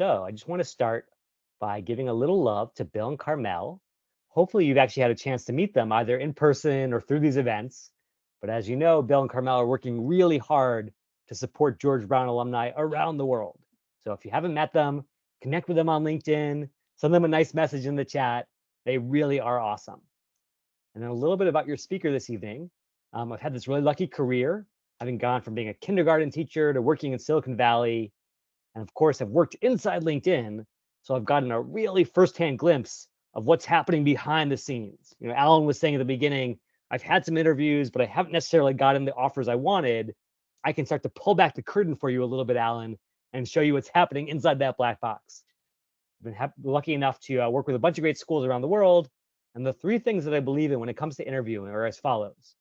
So I just want to start by giving a little love to Bill and Carmel. Hopefully, you've actually had a chance to meet them either in person or through these events. But as you know, Bill and Carmel are working really hard to support George Brown alumni around the world. So if you haven't met them, connect with them on LinkedIn, send them a nice message in the chat. They really are awesome. And then a little bit about your speaker this evening. I've had this really lucky career, having gone from being a kindergarten teacher to working in Silicon Valley. And of course, I've worked inside LinkedIn. So I've gotten a really firsthand glimpse of what's happening behind the scenes. Alan was saying at the beginning, I've had some interviews, but I haven't necessarily gotten the offers I wanted. I can start to pull back the curtain for you a little bit, Alan, and show you what's happening inside that black box. I've been lucky enough to work with a bunch of great schools around the world. And the three things that I believe in when it comes to interviewing are as follows.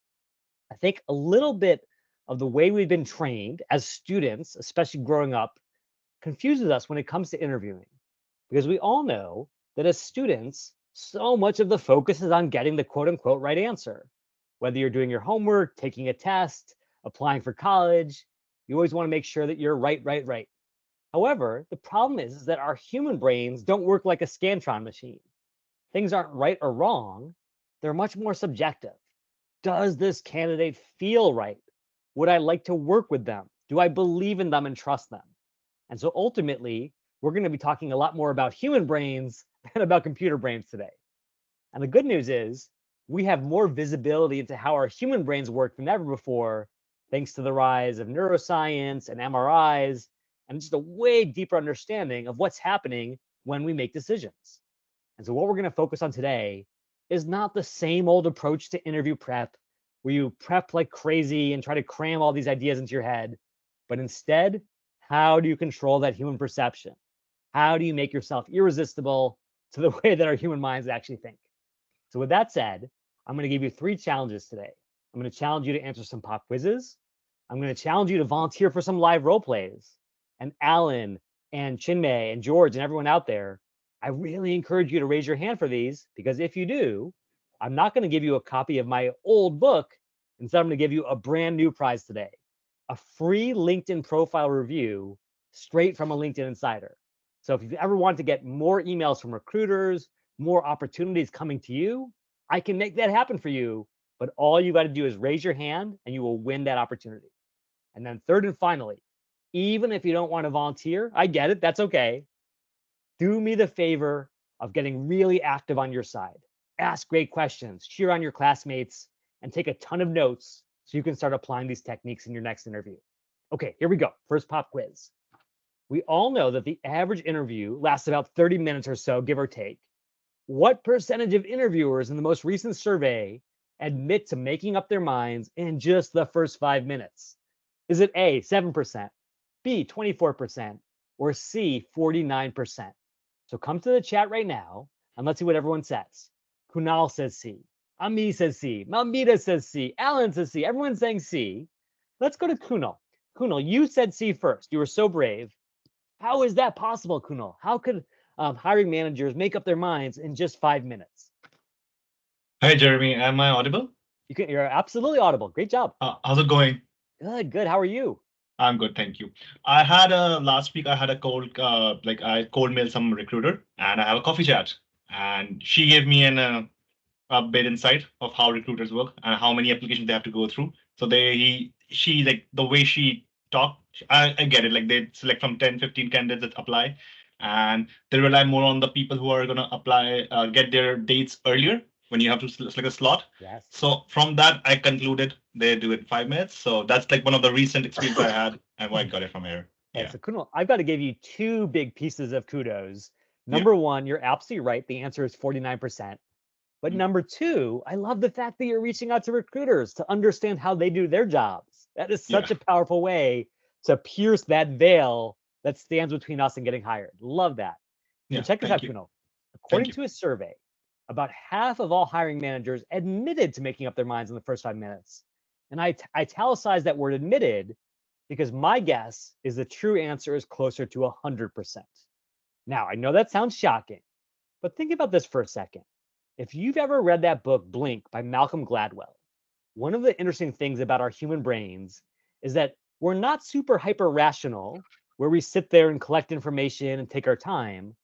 I think a little bit of the way we've been trained as students, especially growing up, confuses us when it comes to interviewing. Because we all know that as students, so much of the focus is on getting the quote unquote right answer. Whether you're doing your homework, taking a test, applying for college, you always want to make sure that you're right, right, right. However, the problem is that our human brains don't work like a Scantron machine. Things aren't right or wrong, they're much more subjective. Does this candidate feel right? Would I like to work with them? Do I believe in them and trust them? And so ultimately, we're going to be talking a lot more about human brains than about computer brains today. And the good news is we have more visibility into how our human brains work than ever before, thanks to the rise of neuroscience and MRIs, and just a way deeper understanding of what's happening when we make decisions. And so what we're going to focus on today is not the same old approach to interview prep, where you prep like crazy and try to cram all these ideas into your head, but instead, how do you control that human perception? How do you make yourself irresistible to the way that our human minds actually think? So with that said, I'm going to give you 3 challenges today. I'm going to challenge you to answer some pop quizzes. I'm going to challenge you to volunteer for some live role plays. And Alan and Chinmay and George and everyone out there, I really encourage you to raise your hand for these, because if you do, I'm not going to give you a copy of my old book. Instead, I'm going to give you a brand new prize today, a free LinkedIn profile review straight from a LinkedIn insider. So if you've ever wanted to get more emails from recruiters, more opportunities coming to you, I can make that happen for you. But all you got to do is raise your hand and you will win that opportunity. And then third and finally, even if you don't want to volunteer, I get it, that's okay. Do me the favor of getting really active on your side. Ask great questions, cheer on your classmates, and take a ton of notes so you can start applying these techniques in your next interview. Okay, here we go. First pop quiz. We all know that the average interview lasts about 30 minutes or so, give or take. What percentage of interviewers in the most recent survey admit to making up their minds in just the first 5 minutes? Is it A, 7%, B, 24%, or C, 49%? So come to the chat right now and let's see what everyone says. Kunal says C. Ami says C. Malmita says C. Alan says C. Everyone's saying C. Let's go to Kunal. Kunal, you said C first. You were so brave. How is that possible, Kunal? How could hiring managers make up their minds in just 5 minutes? Hi, Jeremy. Am I audible? You're absolutely audible. Great job. How's it going? Good, good. How are you? I'm good, thank you. I had a last week. I had a cold, I cold mailed some recruiter, and I have a coffee chat, and she gave me a bit insight of how recruiters work and how many applications they have to go through. So she like the way she talked, I get it. Like they select from 10, 15 candidates that apply, and they rely more on the people who are gonna apply, get their dates earlier when you have to select a slot. Yes. So from that, I concluded they do it in 5 minutes. So that's like one of the recent experience I had, and why I got it from here. Okay, Yeah, so Kunal, I've got to give you 2 big pieces of kudos. yeah, Number one, you're absolutely right. The answer is 49%. But mm, number two, I love the fact that you're reaching out to recruiters to understand how they do their jobs. That is yeah, such a powerful way to pierce that veil that stands between us and getting hired. Love that. So yeah. check this Thank out, you, Kunal. thank According you. to a survey, about half of all hiring managers admitted to making up their minds in the first 5 minutes. And I italicized that word admitted because my guess is the true answer is closer to 100%. Now, I know that sounds shocking, but think about this for a second. If you've ever read that book, Blink by Malcolm Gladwell, one of the interesting things about our human brains is that we're not super hyper rational, where we sit there and collect information and take our time,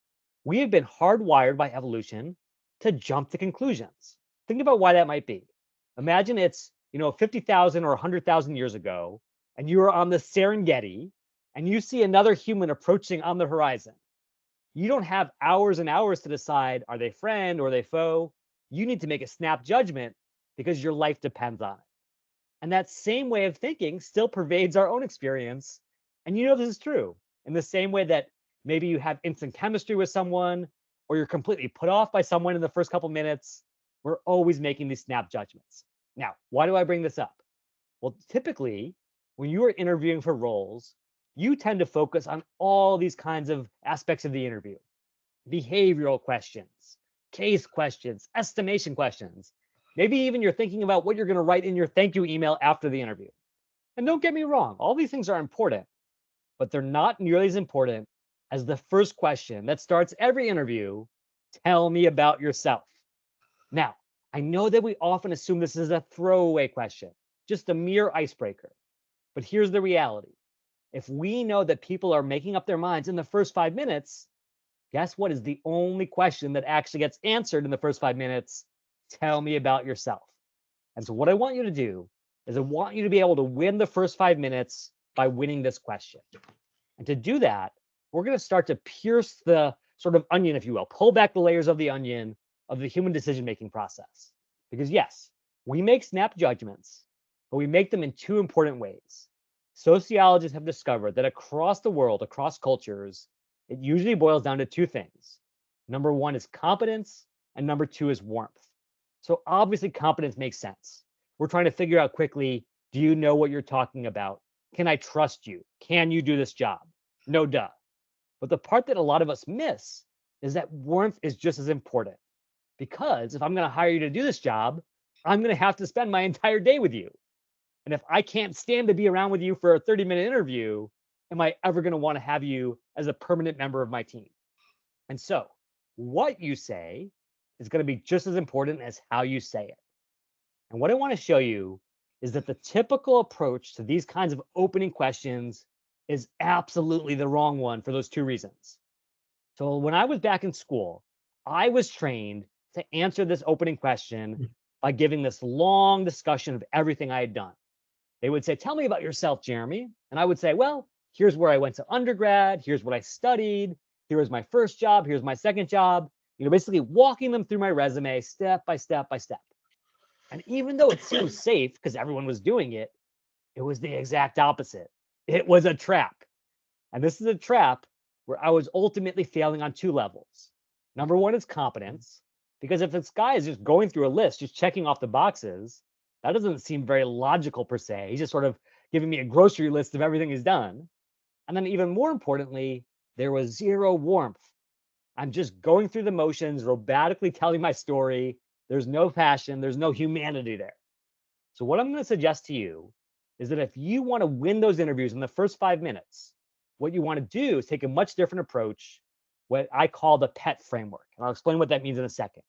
we have been hardwired by evolution to jump to conclusions. Think about why that might be. Imagine it's, 50,000 or 100,000 years ago, and you are on the Serengeti and you see another human approaching on the horizon. You don't have hours and hours to decide, are they friend or are they foe? You need to make a snap judgment because your life depends on it. And that same way of thinking still pervades our own experience. And this is true in the same way that maybe you have instant chemistry with someone or you're completely put off by someone in the first couple minutes. We're always making these snap judgments. Now, why do I bring this up? Well, typically, when you are interviewing for roles, you tend to focus on all these kinds of aspects of the interview: behavioral questions, case questions, estimation questions. Maybe even you're thinking about what you're going to write in your thank you email after the interview. And don't get me wrong, all these things are important, but they're not nearly as important as the first question that starts every interview: tell me about yourself. Now, I know that we often assume this is a throwaway question, just a mere icebreaker. But here's the reality: if we know that people are making up their minds in the first 5 minutes, guess what is the only question that actually gets answered in the first 5 minutes? Tell me about yourself. And so, what I want you to do is I want you to be able to win the first 5 minutes by winning this question. And to do that, we're going to start to pierce the sort of onion, if you will, pull back the layers of the onion of the human decision making process. Because, yes, we make snap judgments, but we make them in two important ways. Sociologists have discovered that across the world, across cultures, it usually boils down to two things. Number one is competence, and number two is warmth. So obviously, competence makes sense. We're trying to figure out quickly, do you know what you're talking about? Can I trust you? Can you do this job? No duh. But the part that a lot of us miss is that warmth is just as important. Because if I'm going to hire you to do this job, I'm going to have to spend my entire day with you. And if I can't stand to be around with you for a 30-minute interview, am I ever going to want to have you as a permanent member of my team? And so, what you say is going to be just as important as how you say it. And what I want to show you is that the typical approach to these kinds of opening questions is absolutely the wrong one for those two reasons. So, when I was back in school, I was trained to answer this opening question by giving this long discussion of everything I had done. They would say, tell me about yourself, Jeremy. And I would say, well, here's where I went to undergrad. Here's what I studied. Here was my first job. Here's my second job. Basically walking them through my resume step by step by step. And even though it seemed safe because everyone was doing it, it was the exact opposite. It was a trap. And this is a trap where I was ultimately failing on two levels. Number one is competence, because if this guy is just going through a list, just checking off the boxes, that doesn't seem very logical per se. He's just sort of giving me a grocery list of everything he's done. And then even more importantly, there was zero warmth. I'm just going through the motions, robotically telling my story. There's no passion, there's no humanity there. So what I'm going to suggest to you is that if you want to win those interviews in the first 5 minutes, what you want to do is take a much different approach, what I call the PET framework. And I'll explain what that means in a second.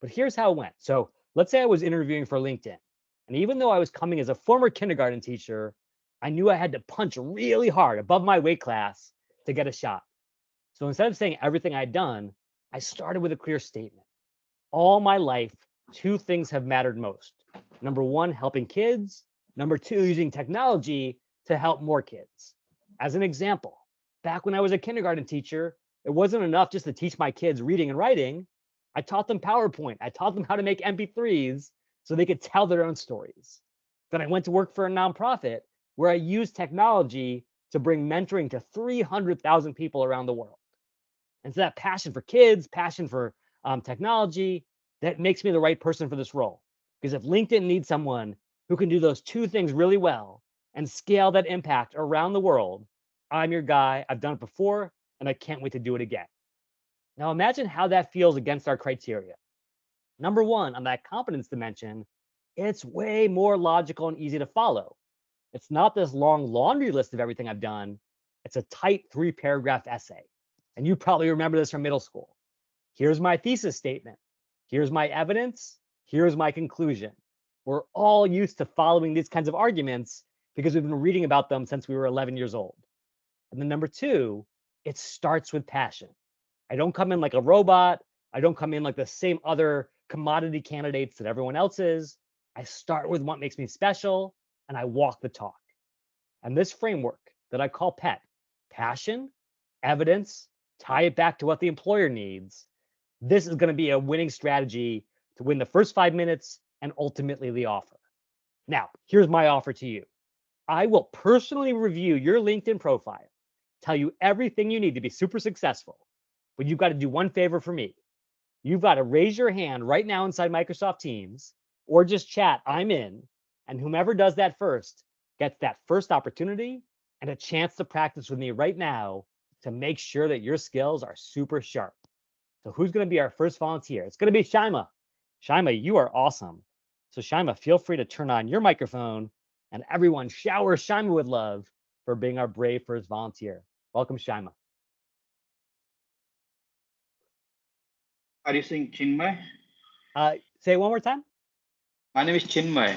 But here's how it went. So let's say I was interviewing for LinkedIn. And even though I was coming as a former kindergarten teacher, I knew I had to punch really hard above my weight class to get a shot. So instead of saying everything I'd done, I started with a clear statement. All my life, two things have mattered most. Number one, helping kids. Number two, using technology to help more kids. As an example, back when I was a kindergarten teacher, it wasn't enough just to teach my kids reading and writing. I taught them PowerPoint. I taught them how to make MP3s so they could tell their own stories. Then I went to work for a nonprofit where I used technology to bring mentoring to 300,000 people around the world. And so that passion for kids, passion for technology, that makes me the right person for this role. Because if LinkedIn needs someone who can do those two things really well and scale that impact around the world, I'm your guy. I've done it before, and I can't wait to do it again. Now imagine how that feels against our criteria. Number one, on that competence dimension, it's way more logical and easy to follow. It's not this long laundry list of everything I've done. It's a tight 3-paragraph essay. And you probably remember this from middle school. Here's my thesis statement. Here's my evidence. Here's my conclusion. We're all used to following these kinds of arguments because we've been reading about them since we were 11 years old. And then number two, it starts with passion. I don't come in like a robot. I don't come in like the same other commodity candidates that everyone else is. I start with what makes me special and I walk the talk. And this framework that I call PET, passion, evidence, tie it back to what the employer needs. This is going to be a winning strategy to win the first 5 minutes and ultimately the offer. Now, here's my offer to you. I will personally review your LinkedIn profile, tell you everything you need to be super successful. But you've got to do one favor for me. You've got to raise your hand right now inside Microsoft Teams or just chat, I'm in. And whomever does that first gets that first opportunity and a chance to practice with me right now to make sure that your skills are super sharp. So who's going to be our first volunteer? It's going to be Shaima. Shaima, you are awesome. So Shaima, feel free to turn on your microphone and everyone shower Shaima with love for being our brave first volunteer. Welcome, Shaima. Are you saying Chinmay? Say it one more time. My name is Chinmay.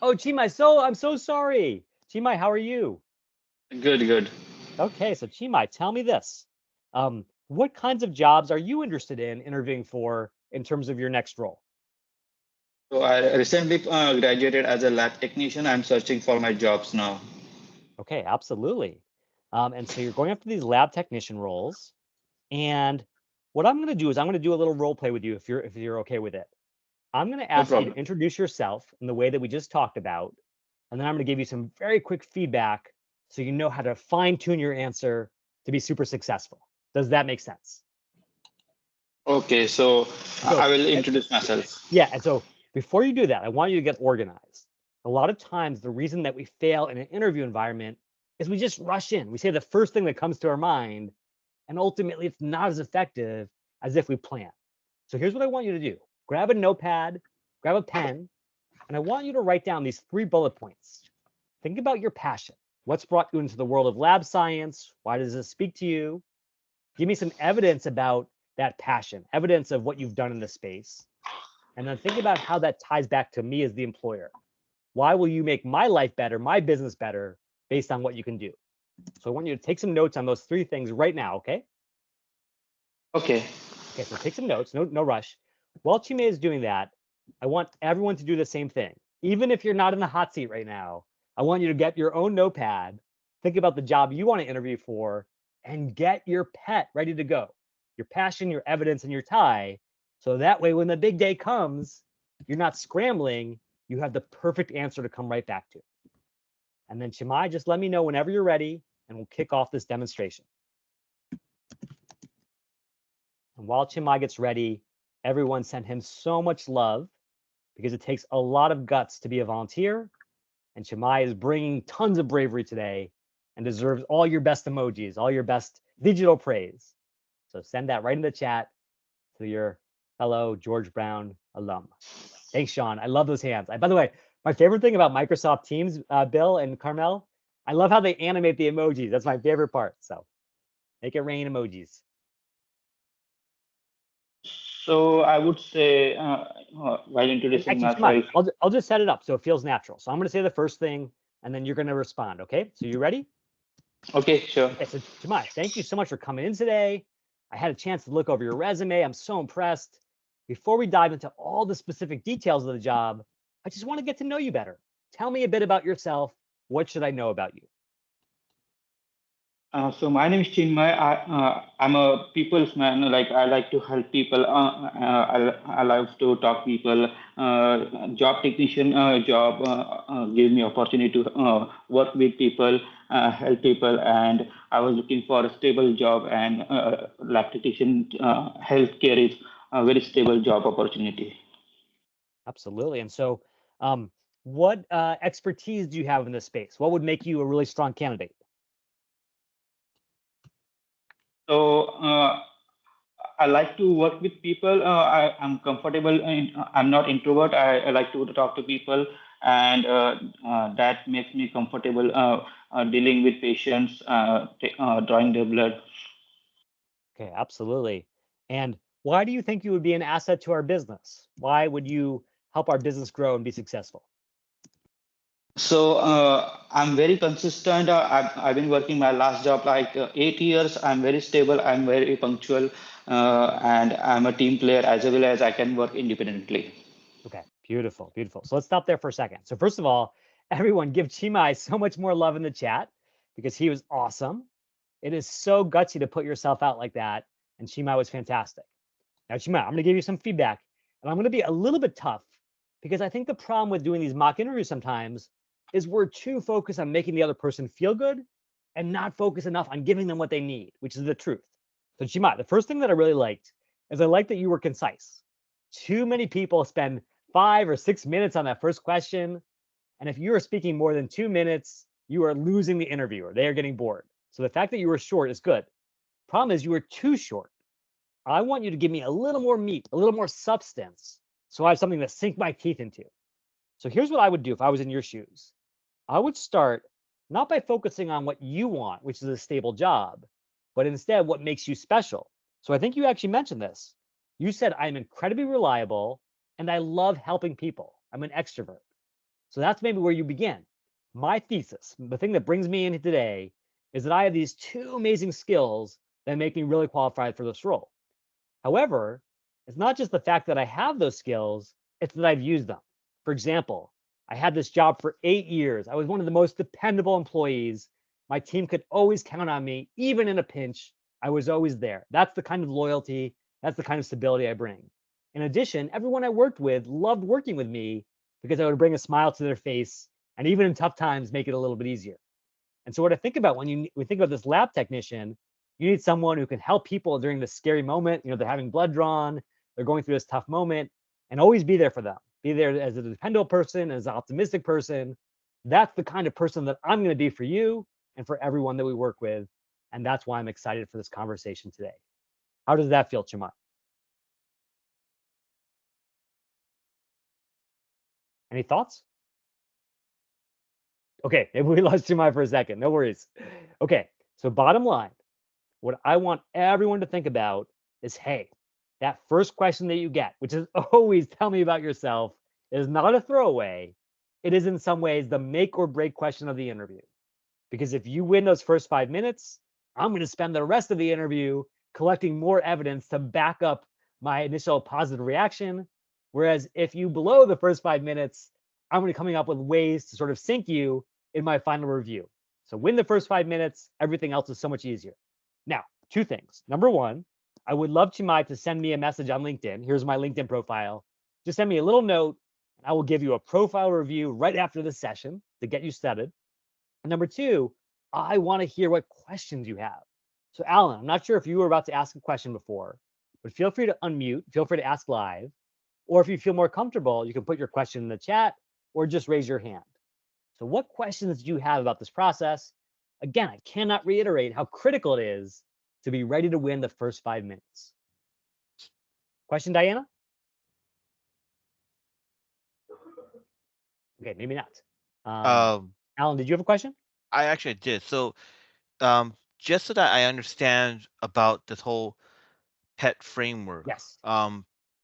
Oh, Chimai, I'm so sorry. Chimai, how are you? Good, good. Okay, so Chimai, tell me this. What kinds of jobs are you interested in interviewing for in terms of your next role? So I recently graduated as a lab technician. I'm searching for my jobs now. Okay, absolutely. And so you're going after these lab technician roles. And what I'm going to do is I'm going to do a little role play with you if you're okay with it. I'm going to No ask you to problem. introduce yourself in the way that we just talked about, and then I'm going to give you some very quick feedback so you know how to fine tune your answer to be super successful. Does that make sense? Okay, so I So, will eh, introduce myself. yeah, and so before you do that, I want you to get organized. A lot of times, the reason that we fail in an interview environment is we just rush in. We say the first thing that comes to our mind, and ultimately, it's not as effective as if we plan. So, here's what I want you to do: grab a notepad, grab a pen, and I want you to write down these 3 bullet points. Think about your passion. What's brought you into the world of lab science? Why does this speak to you? Give me some evidence about that passion, evidence of what you've done in the space. And then think about how that ties back to me as the employer. Why will you make my life better, my business better based on what you can do? So I want you to take some notes on those 3 things right now, okay? Okay. Okay, so take some notes, no rush. While Chime is doing that, I want everyone to do the same thing. Even if you're not in the hot seat right now, I want you to get your own notepad, think about the job you want to interview for, and get your pet ready to go. Your passion, your evidence, and your tie. So that way, when the big day comes, you're not scrambling. You have the perfect answer to come right back to. And then Shimai, just let me know whenever you're ready, and we'll kick off this demonstration. And while Chimai gets ready, everyone send him so much love because it takes a lot of guts to be a volunteer. And Chimai is bringing tons of bravery today and deserves all your best emojis, all your best digital praise. So send that right in the chat to your fellow George Brown alum. Thanks, Sean. I love those hands. By the way, my favorite thing about Microsoft Teams, Bill and Carmel, I love how they animate the emojis. That's my favorite part. So make it rain emojis. So I would say, while introducing Actually, come on. myself, I'll just set it up so it feels natural. So I'm going to say the first thing, and then you're going to respond. Okay. So you ready? okay, sure. Okay. So Jemai, thank you so much for coming in today. I had a chance to look over your resume. I'm so impressed. Before we dive into all the specific details of the job, I just want to get to know you better. Tell me a bit about yourself. What should I know about you? So my name is Chinmay. I'm a people's man. Like I like to help people. I love to talk people. Job technician job gave me opportunity to work with people, help people, and I was looking for a stable job. And lab technician healthcare is a very stable job opportunity. Absolutely. And so, what expertise do you have in this space? What would make you a really strong candidate? So I like to work with people. I'm comfortable. I'm not introvert. I like to talk to people, and that makes me comfortable dealing with patients, drawing their blood. Okay, absolutely. And why do you think you would be an asset to our business? Why would you help our business grow and be successful? So I'm very consistent. I've been working my last job like 8 years. I'm very stable. I'm very punctual, and I'm a team player as well as I can work independently. Okay, beautiful, beautiful. So let's stop there for a second. So first of all, everyone give Chimai so much more love in the chat because he was awesome. It is so gutsy to put yourself out like that, and Chimai was fantastic. Now, Chimai, I'm going to give you some feedback, and I'm going to be a little bit tough because I think the problem with doing these mock interviews sometimes is we're too focused on making the other person feel good and not focus enough on giving them what they need, which is the truth. So, Chimai, the first thing that I really liked is I liked that you were concise. Too many people spend 5 or 6 minutes on that first question. And if you are speaking more than 2 minutes, you are losing the interviewer. They are getting bored. So the fact that you were short is good. Problem is, you were too short. I want you to give me a little more meat, a little more substance, so I have something to sink my teeth into. So here's what I would do if I was in your shoes. I would start not by focusing on what you want, which is a stable job, but instead what makes you special. So I think you actually mentioned this. You said, I'm incredibly reliable and I love helping people. I'm an extrovert. So that's maybe where you begin. My thesis, the thing that brings me in today, is that I have these two amazing skills that make me really qualified for this role. However, it's not just the fact that I have those skills, it's that I've used them. For example, I had this job for 8 years. I was one of the most dependable employees. My team could always count on me, even in a pinch. I was always there. That's the kind of loyalty, that's the kind of stability I bring. In addition, everyone I worked with loved working with me because I would bring a smile to their face and even in tough times, make it a little bit easier. And so, what I think about when we think about this lab technician, you need someone who can help people during this scary moment. They're having blood drawn, they're going through this tough moment, and always be there for them. Be there as a dependable person, as an optimistic person. That's the kind of person that I'm going to be for you and for everyone that we work with. And that's why I'm excited for this conversation today. How does that feel, Chima? Any thoughts? Okay, maybe we lost Chima for a second. No worries. Okay, so bottom line, what I want everyone to think about is, hey, that first question that you get, which is always tell me about yourself, is not a throwaway. It is in some ways the make or break question of the interview. Because if you win those first 5 minutes, I'm going to spend the rest of the interview collecting more evidence to back up my initial positive reaction. Whereas if you blow the first 5 minutes, I'm going to be coming up with ways to sort of sink you in my final review. So win the first 5 minutes, everything else is so much easier. Now, two things. Number one, I would love Chimai to send me a message on LinkedIn. Here's my LinkedIn profile. Just send me a little note, and I will give you a profile review right after this session to get you started. And number two, I want to hear what questions you have. So, Alan, I'm not sure if you were about to ask a question before, but feel free to unmute, feel free to ask live. Or if you feel more comfortable, you can put your question in the chat or just raise your hand. So, what questions do you have about this process? Again, I cannot reiterate how critical it is to be ready to win the first 5 minutes. Question, Diana? Okay, maybe not. Alan, did you have a question? I actually did. So, just so that I understand about this whole PET framework, Yes.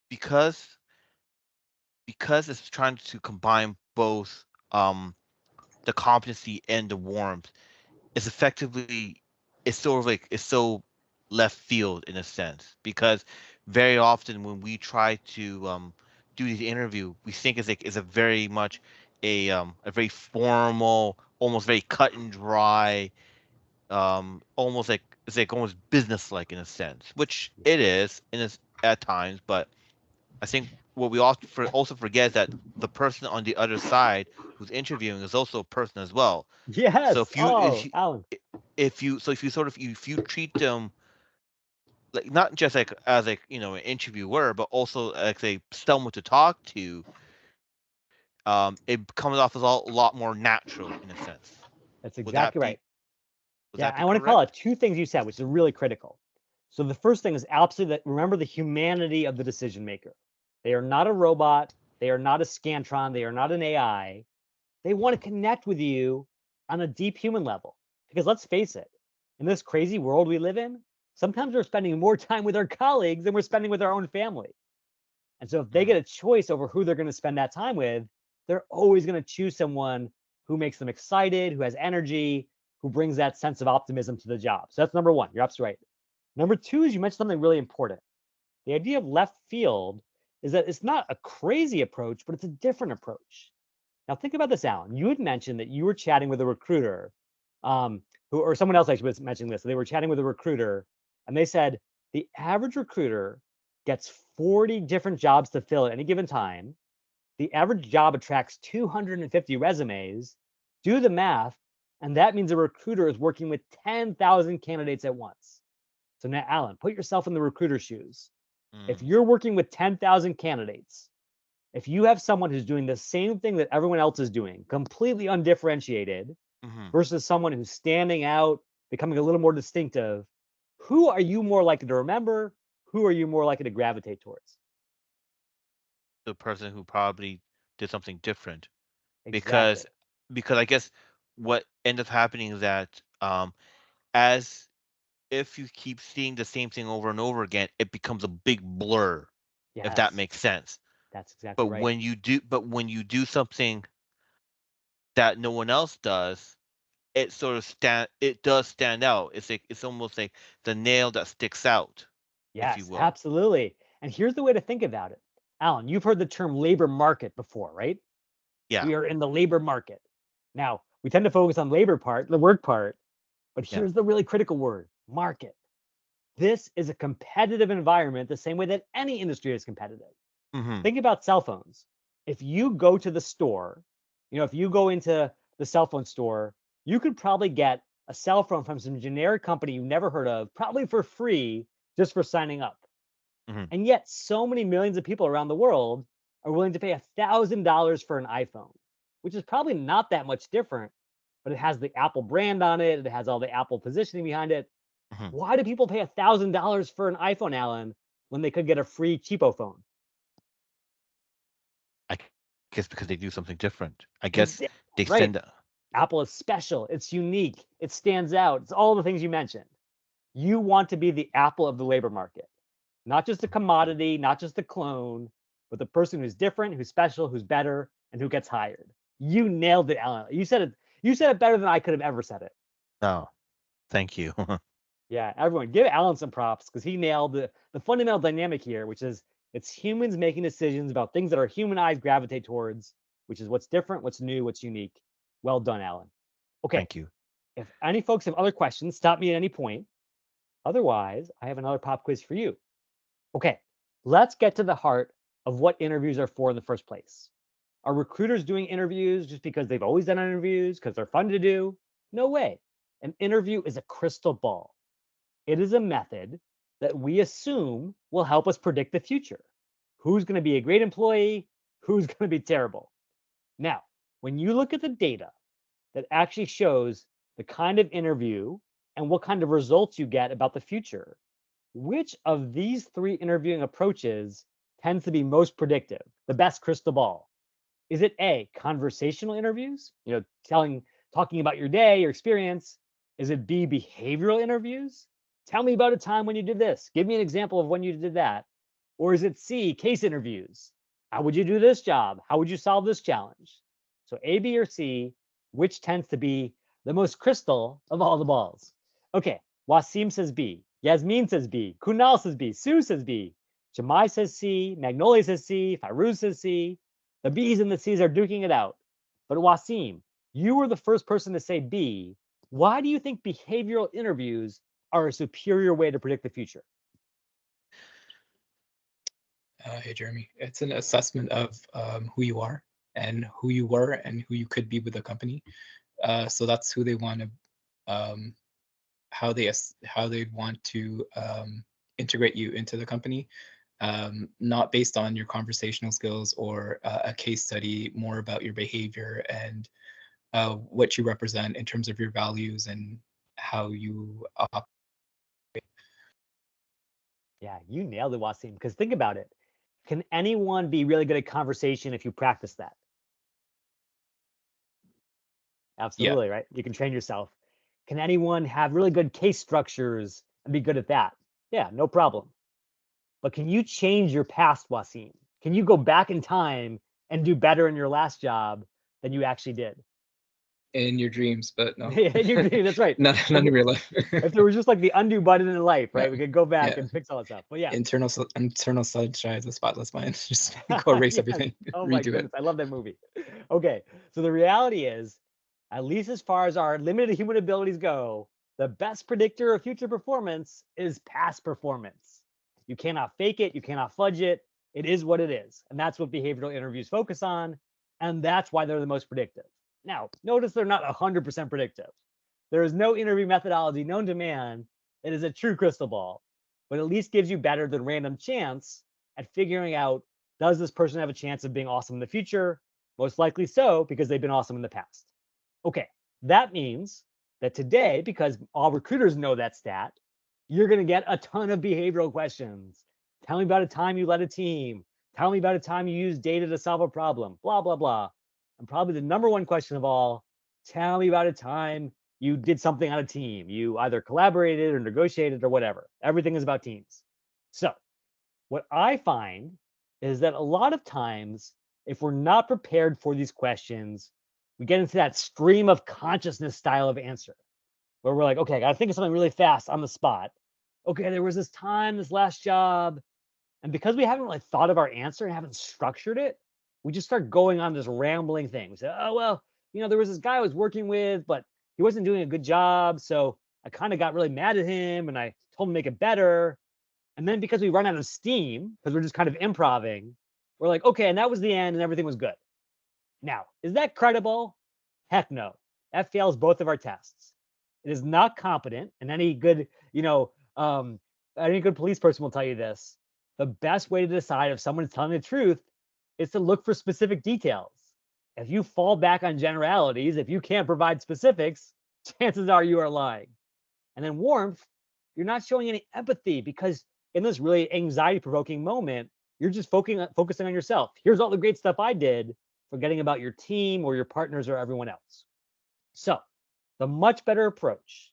because it's trying to combine both the competency and the warmth, it's effectively it's sort of like it's so left field in a sense because very often when we try to do the interview, we think it's a very much a very formal, almost very cut and dry, almost like it's like almost business-like in a sense, which it is at times. But I think what we also forget is that the person on the other side who's interviewing is also a person as well. So Yes. Oh, Alan. if you if you treat them like not just like as like an interviewer, but also like say someone to talk to, it comes off as a lot more natural in a sense. That's Would exactly right. Yeah, that be I want to call correct? out two things you said, which is really critical. So the first thing is absolutely that remember the humanity of the decision maker. They are not a robot. They are not a scantron. They are not an AI. They want to connect with you on a deep human level. Because let's face it, in this crazy world we live in, sometimes we're spending more time with our colleagues than we're spending with our own family. And so if they get a choice over who they're going to spend that time with, they're always going to choose someone who makes them excited, who has energy, who brings that sense of optimism to the job. So that's number one. You're absolutely right. Number two is you mentioned something really important. The idea of left field is that it's not a crazy approach, but it's a different approach. Now, think about this, Alan. You had mentioned that you were chatting with a recruiter, or someone else actually was mentioning this. They were chatting with a recruiter, and they said the average recruiter gets 40 different jobs to fill at any given time. The average job attracts 250 resumes. Do the math, and that means a recruiter is working with 10,000 candidates at once. So now, Alan, put yourself in the recruiter's shoes. If you're working with 10,000 candidates, if you have someone who's doing the same thing that everyone else is doing, completely undifferentiated, versus someone who's standing out, becoming a little more distinctive, who are you more likely to remember? Who are you more likely to gravitate towards? The person who probably did something different. Exactly. Because I guess what ends up happening is that as if you keep seeing the same thing over and over again, it becomes a big blur, if that Yes, makes sense. that's exactly right. When you do something that no one else does, it does stand out. It's almost like the nail that sticks out, if you Yes, will. absolutely. And here's the way to think about it. Alan, you've heard the term labor market before, right? Yeah. We are in the labor market. Now, we tend to focus on labor part, the work part, but Yeah. here's the really critical word, market. This is a competitive environment the same way that any industry is competitive. Think about cell phones. If you go to the store, if you go into the cell phone store, you could probably get a cell phone from some generic company you've never heard of, probably for free, just for signing up. And yet, so many millions of people around the world are willing to pay $1,000 for an iPhone, which is probably not that much different, but it has the Apple brand on it. It has all the Apple positioning behind it. Why do people pay $1,000 for an iPhone, Alan, when they could get a free cheapo phone? I guess because they do something different. I They're guess different, they right? send. Apple is special. It's unique. It stands out. It's all the things you mentioned. You want to be the Apple of the labor market, not just a commodity, not just a clone, but the person who's different, who's special, who's better, and who gets hired. You nailed it, Alan. You said it. You said it better than I could have ever said it. No, thank you. Yeah, everyone, give Alan some props because he nailed the fundamental dynamic here, which is it's humans making decisions about things that our human eyes gravitate towards, which is what's different, what's new, what's unique. Well done, Alan. Okay, Thank you. if any folks have other questions, stop me at any point. Otherwise, I have another pop quiz for you. Okay, let's get to the heart of what interviews are for in the first place. Are recruiters doing interviews just because they've always done interviews, because they're fun to do? No way. An interview is a crystal ball. It is a method that we assume will help us predict the future. Who's going to be a great employee? Who's going to be terrible? Now, when you look at the data that actually shows the kind of interview and what kind of results you get about the future, which of these three interviewing approaches tends to be most predictive, the best crystal ball? Is it A, conversational interviews, talking about your day, your experience? Is it B, behavioral interviews? Tell me about a time when you did this. Give me an example of when you did that. Or is it C, case interviews? How would you do this job? How would you solve this challenge? So A, B, or C, which tends to be the most crystal of all the balls? Okay, Wasim says B. Yasmin says B. Kunal says B. Sue says B. Jamai says C. Magnolia says C. Fairuz says C. The B's and the C's are duking it out. But Wasim, you were the first person to say B. Why do you think behavioral interviews are a superior way to predict the future? Hey, Jeremy. It's an assessment of who you are and who you were and who you could be with the company. So that's who they want to, how they want to integrate you into the company. Not based on your conversational skills or a case study, more about your behavior and what you represent in terms of your values and how you operate. Yeah, you nailed it, Wasim. Because think about it. Can anyone be really good at conversation if you practice that? Absolutely, right? You can train yourself. Can anyone have really good case structures and be good at that? Yeah, no problem. But can you change your past, Wasim? Can you go back in time and do better in your last job than you actually did? In your dreams, but no. In your dream, that's right. Not in real life. If there was just like the undo button in life, right? Yeah. We could go back Yeah. and fix all that stuff. But yeah. Internal sunshine, the spotless mind. Just go erase Yes. everything. Oh my Redo goodness, it. I love that movie. Okay, so the reality is, at least as far as our limited human abilities go, the best predictor of future performance is past performance. You cannot fake it, you cannot fudge it. It is what it is. And that's what behavioral interviews focus on. And that's why they're the most predictive. Now, notice they're not 100% predictive. There is no interview methodology known to man that is a true crystal ball, but at least gives you better than random chance at figuring out, does this person have a chance of being awesome in the future? Most likely so, because they've been awesome in the past. Okay, that means that today, because all recruiters know that stat, you're going to get a ton of behavioral questions. Tell me about a time you led a team. Tell me about a time you used data to solve a problem, blah, blah, blah. And probably the number one question of all, tell me about a time you did something on a team. You either collaborated or negotiated or whatever. Everything is about teams. So what I find is that a lot of times, if we're not prepared for these questions, we get into that stream of consciousness style of answer where we're like, okay, I got to think of something really fast on the spot. Okay, there was this time, this last job. And because we haven't really thought of our answer and haven't structured it, we just start going on this rambling thing. We say, oh, well, there was this guy I was working with, but he wasn't doing a good job. So I kind of got really mad at him and I told him to make it better. And then because we run out of steam, because we're just kind of improving, we're like, okay, and that was the end and everything was good. Now, is that credible? Heck no. That fails both of our tests. It is not competent, and any good, any good police person will tell you this. The best way to decide if someone is telling the truth is to look for specific details. If you fall back on generalities, if you can't provide specifics, chances are you are lying. And then warmth, you're not showing any empathy because in this really anxiety-provoking moment, you're just focusing on yourself. Here's all the great stuff I did, forgetting about your team or your partners or everyone else. So the much better approach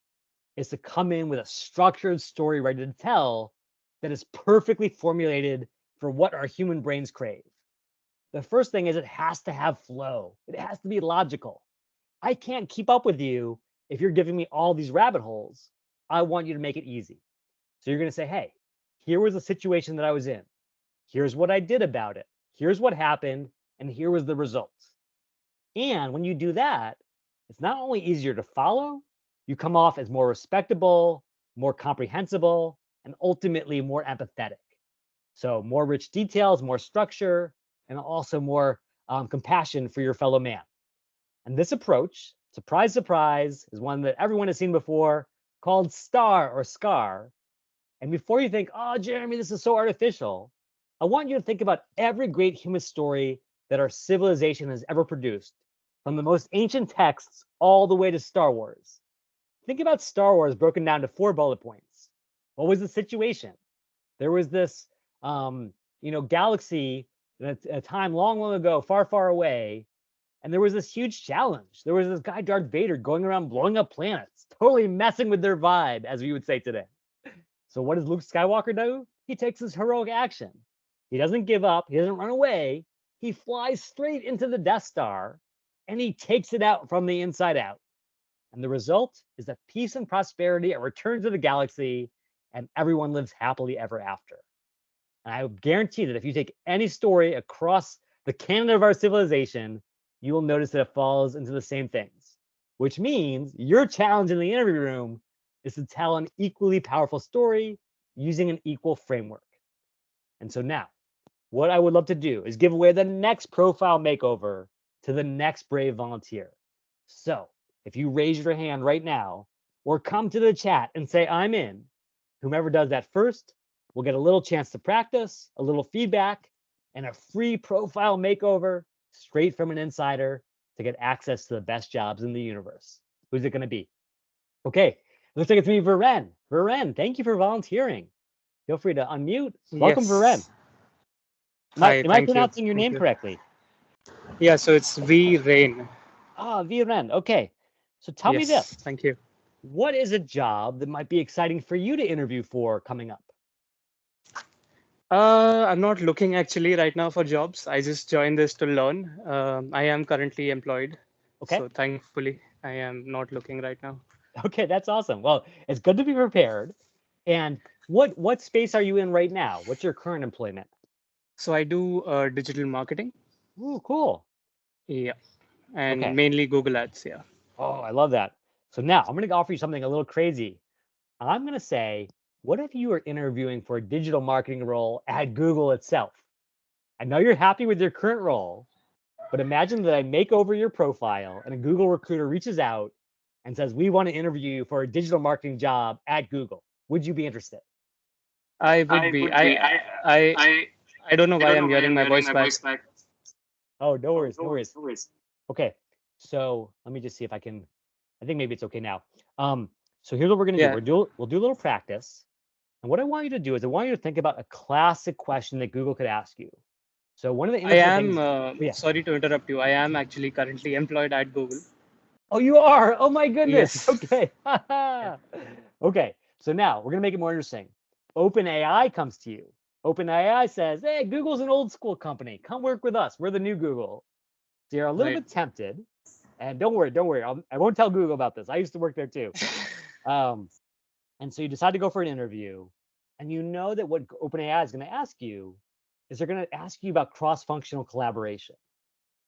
is to come in with a structured story ready to tell that is perfectly formulated for what our human brains crave. The first thing is it has to have flow. It has to be logical. I can't keep up with you if you're giving me all these rabbit holes. I want you to make it easy. So you're going to say, hey, here was the situation that I was in. Here's what I did about it. Here's what happened. And here was the result. And when you do that, it's not only easier to follow, you come off as more respectable, more comprehensible, and ultimately more empathetic. So more rich details, more structure, and also more compassion for your fellow man. And this approach, surprise, surprise, is one that everyone has seen before, called STAR or SCAR. And before you think, oh, Jeremy, this is so artificial, I want you to think about every great human story that our civilization has ever produced, from the most ancient texts all the way to Star Wars. Think about Star Wars broken down to 4 bullet points. What was the situation? There was this, galaxy at a time long, long ago, far, far away, and there was this huge challenge. There was this guy, Darth Vader, going around blowing up planets, totally messing with their vibe, as we would say today. So what does Luke Skywalker do? He takes this heroic action. He doesn't give up. He doesn't run away. He flies straight into the Death Star, and he takes it out from the inside out. And the result is that peace and prosperity are returned to the galaxy, and everyone lives happily ever after. And I guarantee that if you take any story across the canon of our civilization, you will notice that it falls into the same things, which means your challenge in the interview room is to tell an equally powerful story using an equal framework. And so now, what I would love to do is give away the next profile makeover to the next brave volunteer. So if you raise your hand right now or come to the chat and say, I'm in, whomever does that first will get a little chance to practice, a little feedback, and a free profile makeover straight from an insider to get access to the best jobs in the universe. Who's it going to be? Okay, looks like it's me, Viren. Viren, thank you for volunteering. Feel free to unmute. Welcome, Yes. Viren. Hi, Am I thank you. pronouncing your Thank name you. correctly? Yeah, so it's V Rain. Ah, Viren. Okay. So tell me Yes, this. thank you. What is a job that might be exciting for you to interview for coming up? I'm not looking actually right now for jobs. I just joined this to learn. I am currently employed. Okay. So thankfully, I am not looking right now. Okay, that's awesome. Well, it's good to be prepared. And what space are you in right now? What's your current employment? So I do digital marketing. Ooh, cool. Yeah, and Okay. mainly Google Ads. Yeah. Oh, I love that. So now I'm going to offer you something a little crazy. I'm going to say, what if you are interviewing for a digital marketing role at Google itself? I know you're happy with your current role, but imagine that I make over your profile and a Google recruiter reaches out and says, we want to interview you for a digital marketing job at Google. Would you be interested? I would be. I I don't know why I'm hearing my voice back. Oh, no worries, no worries. Okay, so let me just see if I can. I think maybe it's okay now. So here's what we're gonna do. Yeah. We'll do a little practice, and what I want you to do is I want you to think about a classic question that Google could ask you. So one of the I interesting am. things. Oh, yeah. Sorry to interrupt you. I am actually currently employed at Google. Oh, you are. Oh my goodness. Yes. Okay. Okay. So now we're gonna make it more interesting. OpenAI comes to you. OpenAI says, "Hey, Google's an old school company. Come work with us. We're the new Google." So you're a little Right. bit tempted, and don't worry. I won't tell Google about this. I used to work there too. And so you decide to go for an interview, and you know that what OpenAI is going to ask you is they're going to ask you about cross-functional collaboration,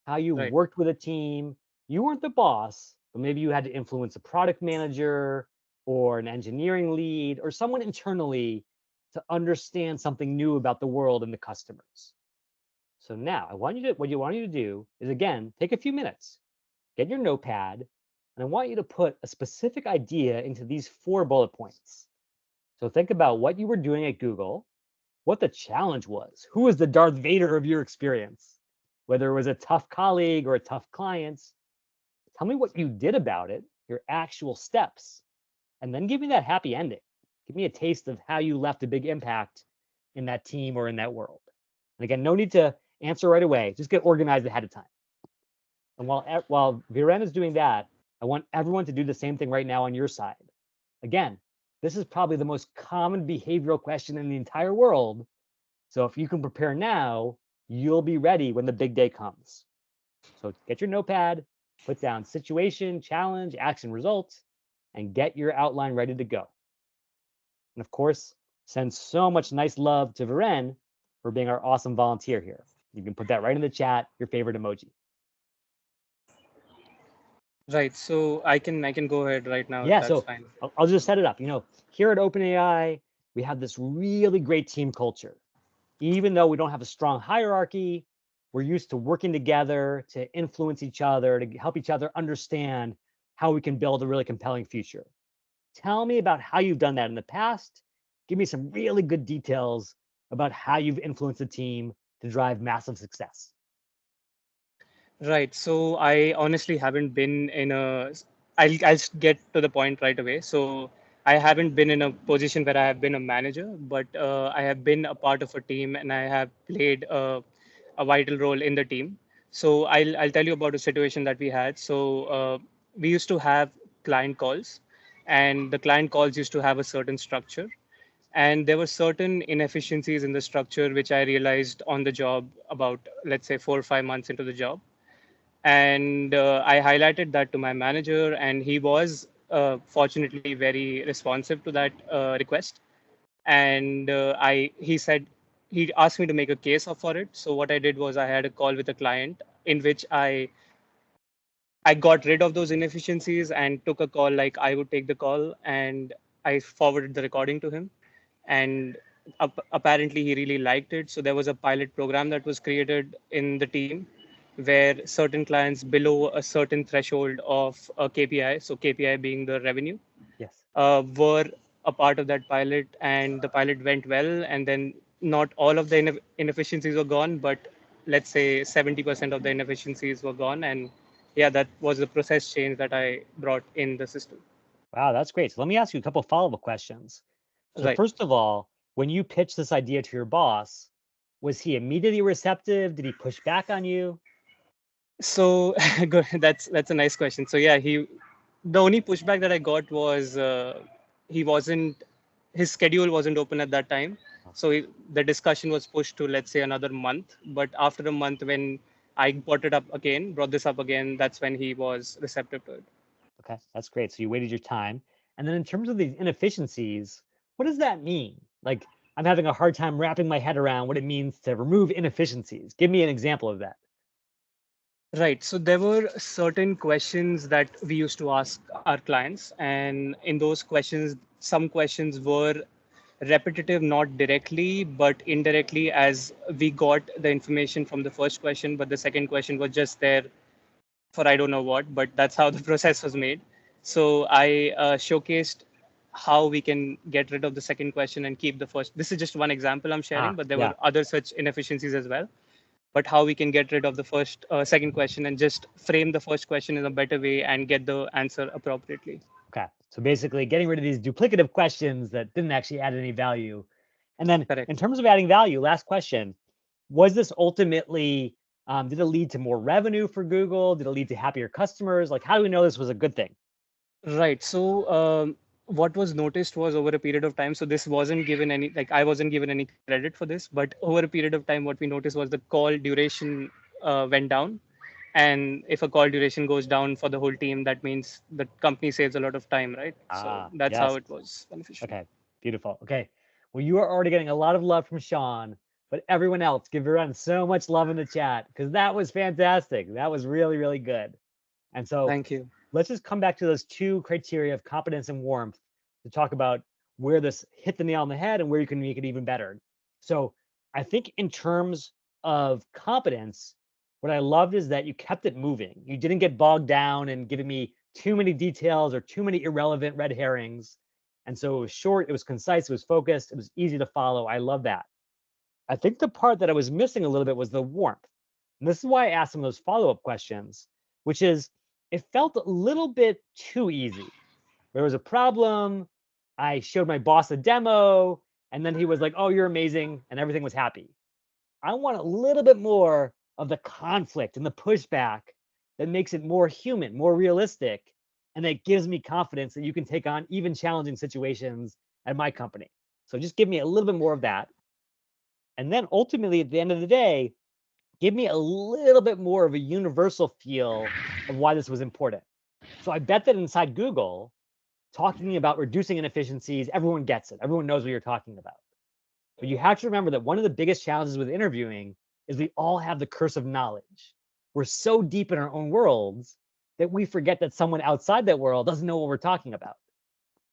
how you Right. worked with a team. You weren't the boss, but maybe you had to influence a product manager or an engineering lead or someone internally to understand something new about the world and the customers. So now what you want you to do is again, take a few minutes, get your notepad, and I want you to put a specific idea into these 4 bullet points. So think about what you were doing at Google, what the challenge was, who was the Darth Vader of your experience, whether it was a tough colleague or a tough client. Tell me what you did about it, your actual steps, and then give me that happy ending. Give me a taste of how you left a big impact in that team or in that world. And again, no need to answer right away. Just get organized ahead of time. And while Viren is doing that, I want everyone to do the same thing right now on your side. Again, this is probably the most common behavioral question in the entire world. So if you can prepare now, you'll be ready when the big day comes. So get your notepad, put down situation, challenge, action, results, and get your outline ready to go. And of course, send so much nice love to Viren for being our awesome volunteer here. You can put that right in the chat, your favorite emoji. Right. So I can go ahead right now. Yeah, That's so fine. I'll just set it up. Here at OpenAI, we have this really great team culture. Even though we don't have a strong hierarchy, we're used to working together to influence each other, to help each other understand how we can build a really compelling future. Tell me about how you've done that in the past. Give me some really good details about how you've influenced a team to drive massive success. Right. So I honestly haven't been in a. I'll get to the point right away. So I haven't been in a position where I have been a manager, but I have been a part of a team and I have played a vital role in the team. So I'll tell you about a situation that we had. So we used to have client calls, and the client calls used to have a certain structure, and there were certain inefficiencies in the structure which I realized on the job about, let's say, 4 or 5 months into the job. And I highlighted that to my manager, and he was fortunately very responsive to that request. And he said he asked me to make a case for it. So what I did was I had a call with a client in which I got rid of those inefficiencies and took a call like I would take the call, and I forwarded the recording to him. And apparently he really liked it. So there was a pilot program that was created in the team where certain clients below a certain threshold of a KPI, so KPI being the revenue, Yes. were a part of that pilot, and the pilot went well. And then not all of the inefficiencies were gone, but let's say 70% of the inefficiencies were gone. And yeah, that was the process change that I brought in the system. Wow, that's great. So let me ask you a couple follow-up questions. So Right. first of all, when you pitched this idea to your boss, was he immediately receptive? Did he push back on you? So good. That's a nice question. So yeah, the only pushback that I got was he wasn't his schedule wasn't open at that time. So the discussion was pushed to, let's say, another month. But after a month, when I brought this up again. That's when he was receptive to it. Okay, that's great. So you waited your time. And then in terms of these inefficiencies, what does that mean? Like, I'm having a hard time wrapping my head around what it means to remove inefficiencies. Give me an example of that. Right. So there were certain questions that we used to ask our clients, and in those questions, some questions were repetitive, not directly, but indirectly, as we got the information from the first question, but the second question was just there for I don't know what, but that's how the process was made. So I showcased how we can get rid of the second question and keep the first. This is just one example I'm sharing, but there Yeah. were other such inefficiencies as well. But how we can get rid of the second question and just frame the first question in a better way and get the answer appropriately. Okay. So basically getting rid of these duplicative questions that didn't actually add any value. And then Correct. in terms of adding value, last question, was this ultimately, did it lead to more revenue for Google? Did it lead to happier customers? Like, how do we know this was a good thing? Right. So what was noticed was over a period of time. So this wasn't given any, like I wasn't given any credit for this, but over a period of time, what we noticed was the call duration went down. And if a call duration goes down for the whole team, that means the company saves a lot of time, right? So that's how Yes. it was beneficial. Okay, beautiful. Okay, well, you are already getting a lot of love from Sean, but everyone else, give everyone so much love in the chat because that was fantastic. That was really, really good. And so Thank you. let's just come back to those two criteria of competence and warmth to talk about where this hit the nail on the head and where you can make it even better. So I think in terms of competence, what I loved is that you kept it moving. You didn't get bogged down and giving me too many details or too many irrelevant red herrings. And so it was short, it was concise, it was focused, it was easy to follow. I love that. I think the part that I was missing a little bit was the warmth. And this is why I asked some of those follow-up questions, which is it felt a little bit too easy. There was a problem. I showed my boss a demo, and then he was like, "Oh, you're amazing," and everything was happy. I want a little bit more of the conflict and the pushback that makes it more human, more realistic, and that gives me confidence that you can take on even challenging situations at my company. So just give me a little bit more of that. And then ultimately, at the end of the day, give me a little bit more of a universal feel of why this was important. So I bet that inside Google, talking about reducing inefficiencies, everyone gets it. Everyone knows what you're talking about. But you have to remember that one of the biggest challenges with interviewing is we all have the curse of knowledge. We're so deep in our own worlds that we forget that someone outside that world doesn't know what we're talking about.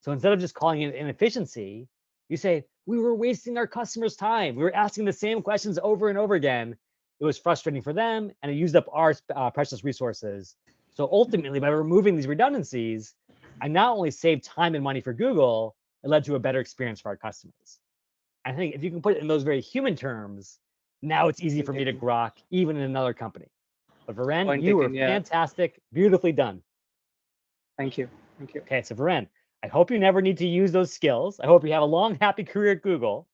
So instead of just calling it inefficiency, you say, we were wasting our customers' time. We were asking the same questions over and over again. It was frustrating for them, and it used up our precious resources. So ultimately, by removing these redundancies, I not only saved time and money for Google, it led to a better experience for our customers. I think if you can put it in those very human terms, now it's easy for me to grok even in another company. But Viren, Point you were taken, yeah. fantastic, beautifully done. Thank you. Thank you. Okay, so Viren, I hope you never need to use those skills. I hope you have a long, happy career at Google.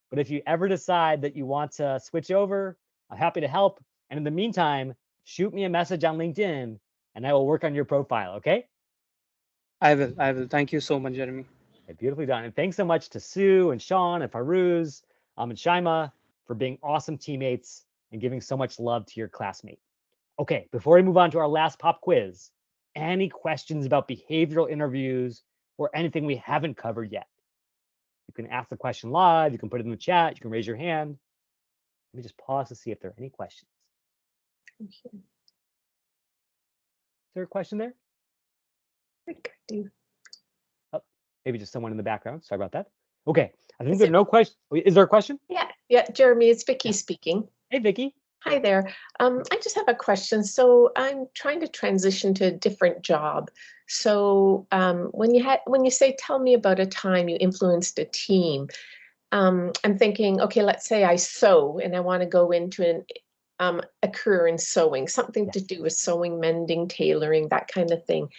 But if you ever decide that you want to switch over, I'm happy to help. And in the meantime, shoot me a message on LinkedIn and I will work on your profile, okay? I will. I will. Thank you so much, Jeremy. Okay, beautifully done. And thanks so much to Sue and Sean and Faruz and Shaima for being awesome teammates and giving so much love to your classmate. Okay, before we move on to our last pop quiz, any questions about behavioral interviews or anything we haven't covered yet? You can ask the question live, you can put it in the chat, you can raise your hand. Let me just pause to see if there are any questions. Is there a question there? Oh, maybe just someone in the background. Sorry about that. Okay, I think there's no question. Is there a question? Yeah, Jeremy, it's Vicky speaking. Hey, Vicky. Hi there. I just have a question. So I'm trying to transition to a different job. So when you say, tell me about a time you influenced a team, I'm thinking, okay, let's say I sew and I want to go into a career in sewing, something to do with sewing, mending, tailoring, that kind of thing.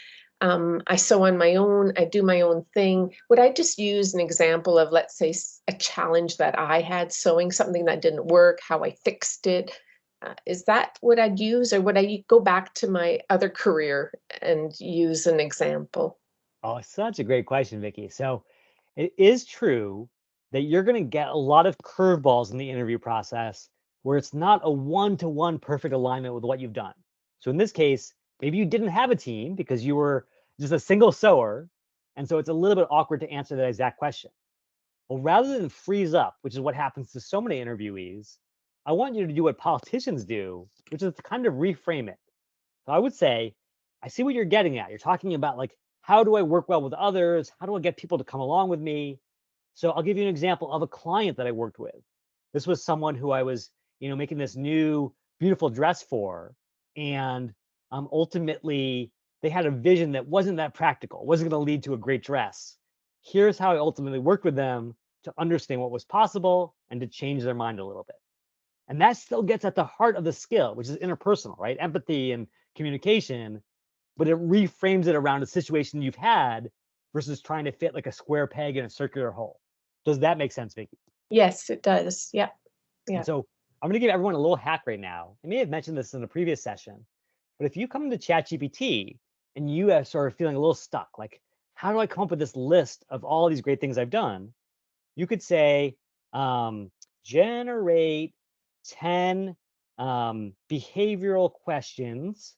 I sew on my own, I do my own thing. Would I just use an example of, let's say, a challenge that I had sewing, something that didn't work, how I fixed it? Is that what I'd use, or would I go back to my other career and use an example? Oh, such a great question, Vicky. So it is true that you're going to get a lot of curveballs in the interview process where it's not a one-to-one perfect alignment with what you've done. So in this case, maybe you didn't have a team because you were just a single sewer. And so it's a little bit awkward to answer that exact question. Well, rather than freeze up, which is what happens to so many interviewees, I want you to do what politicians do, which is to kind of reframe it. So I would say, I see what you're getting at. You're talking about like, how do I work well with others? How do I get people to come along with me? So I'll give you an example of a client that I worked with. This was someone who I was, making this new beautiful dress for, and ultimately they had a vision that wasn't that practical, wasn't going to lead to a great dress. Here's how I ultimately worked with them to understand what was possible and to change their mind a little bit. And that still gets at the heart of the skill, which is interpersonal, right? Empathy and communication, but it reframes it around a situation you've had versus trying to fit like a square peg in a circular hole. Does that make sense, Vicki? Yes, it does. Yeah. Yeah. And so I'm going to give everyone a little hack right now. I may have mentioned this in a previous session, but if you come into ChatGPT and you are sort of feeling a little stuck, like, how do I come up with this list of all these great things I've done? You could say, generate 10 behavioral questions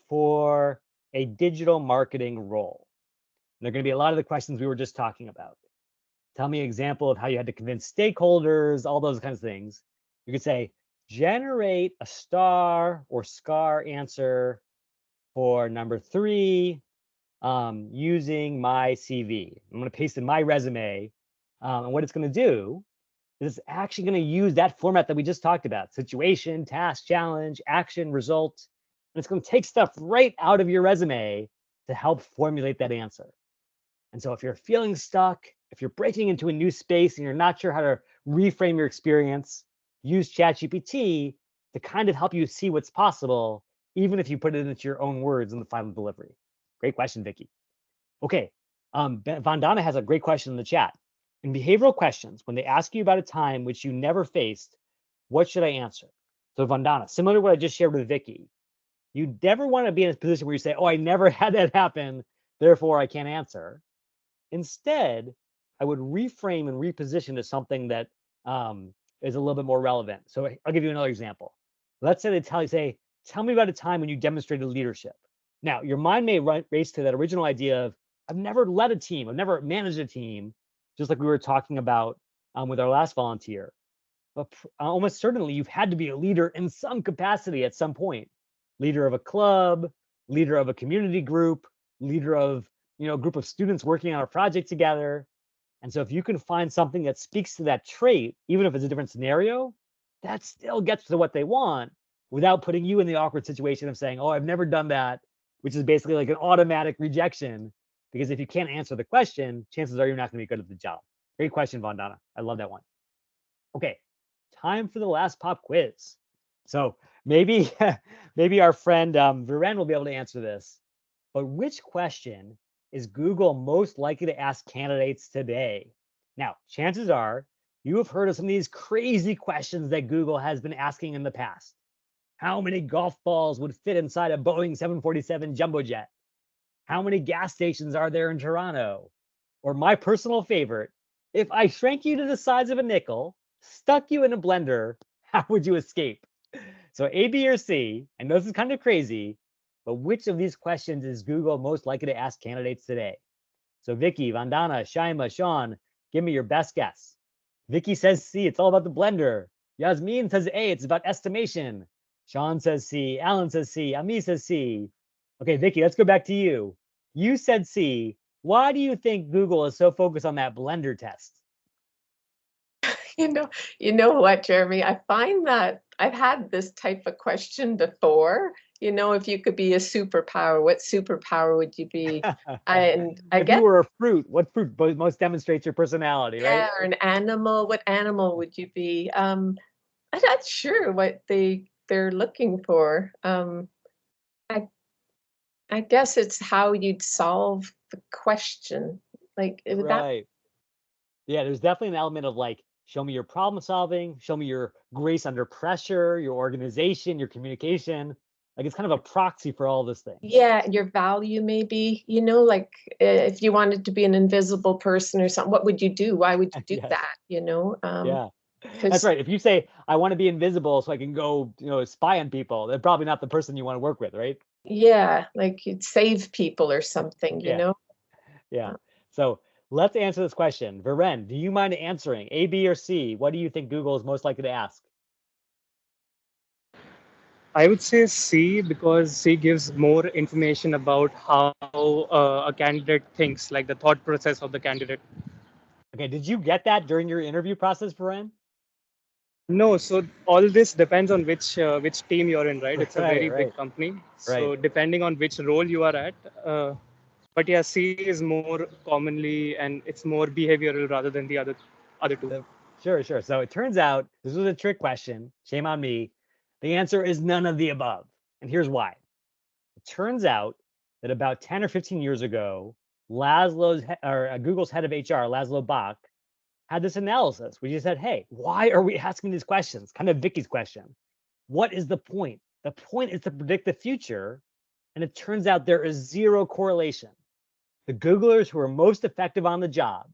for a digital marketing role. And they're going to be a lot of the questions we were just talking about. Tell me an example of how you had to convince stakeholders, all those kinds of things. You could say, generate a star or SCAR answer for number 3 using my CV. I'm going to paste in my resume. And what it's going to do is it's actually going to use that format that we just talked about: situation, task, challenge, action, result. And it's going to take stuff right out of your resume to help formulate that answer. And so if you're feeling stuck, if you're breaking into a new space and you're not sure how to reframe your experience, use ChatGPT to kind of help you see what's possible, even if you put it into your own words in the final delivery. Great question, Vicki. Okay, Vandana has a great question in the chat. In behavioral questions, when they ask you about a time which you never faced, what should I answer? So Vandana, similar to what I just shared with Vicki, you never want to be in a position where you say, oh, I never had that happen, therefore I can't answer. Instead, I would reframe and reposition to something that is a little bit more relevant. So I'll give you another example. Let's say they tell me about a time when you demonstrated leadership. Now, your mind may race to that original idea of, I've never led a team, I've never managed a team, just like we were talking about with our last volunteer. But almost certainly, you've had to be a leader in some capacity at some point. Leader of a club, leader of a community group, leader of a group of students working on a project together. And so if you can find something that speaks to that trait, even if it's a different scenario, that still gets to what they want without putting you in the awkward situation of saying, oh, I've never done that, which is basically like an automatic rejection. Because if you can't answer the question, chances are you're not going to be good at the job. Great question, Vandana. I love that one. Okay, time for the last pop quiz. So maybe our friend Viren will be able to answer this. But which question is Google most likely to ask candidates today? Now, chances are you have heard of some of these crazy questions that Google has been asking in the past. How many golf balls would fit inside a Boeing 747 jumbo jet? How many gas stations are there in Toronto? Or my personal favorite, if I shrank you to the size of a nickel, stuck you in a blender, how would you escape? So A, B, or C, I know this is kind of crazy, but which of these questions is Google most likely to ask candidates today? So Vicky, Vandana, Shaima, Sean, give me your best guess. Vicky says C, it's all about the blender. Yasmin says A, it's about estimation. Sean says C, Alan says C, Ami says C. Okay, Vicky, let's go back to you. You said C. Why do you think Google is so focused on that blender test? You know what, Jeremy? I find that I've had this type of question before. If you could be a superpower, what superpower would you be? And I if guess you were a fruit, what fruit most demonstrates your personality, right? Yeah, or an animal. What animal would you be? I'm not sure what they're looking for. I guess it's how you'd solve the question. Like would that Right. Yeah, there's definitely an element of like, show me your problem solving, show me your grace under pressure, your organization, your communication. Like it's kind of a proxy for all this thing. Yeah, your value maybe, like if you wanted to be an invisible person or something, what would you do? Why would you do Yes. that? Yeah. That's right. If you say, I want to be invisible so I can go, spy on people, they're probably not the person you want to work with, right? Yeah, like you'd save people or something, you Yeah. know? Yeah. So let's answer this question. Viren, do you mind answering A, B, or C? What do you think Google is most likely to ask? I would say C, because C gives more information about how a candidate thinks, like the thought process of the candidate. Okay. Did you get that during your interview process, Viren? No, so all this depends on which team you're in, right? It's a very big Right. company, Right. so depending on which role you are at. But yeah, C is more commonly, and it's more behavioral rather than the other two. Sure. So it turns out this was a trick question. Shame on me. The answer is none of the above. And here's why. It turns out that about 10 or 15 years ago, Google's head of HR, Laszlo Bach, had this analysis. We just said, hey, why are we asking these questions? Kind of Vicky's question. What is the point? The point is to predict the future. And it turns out there is zero correlation. The Googlers who are most effective on the job,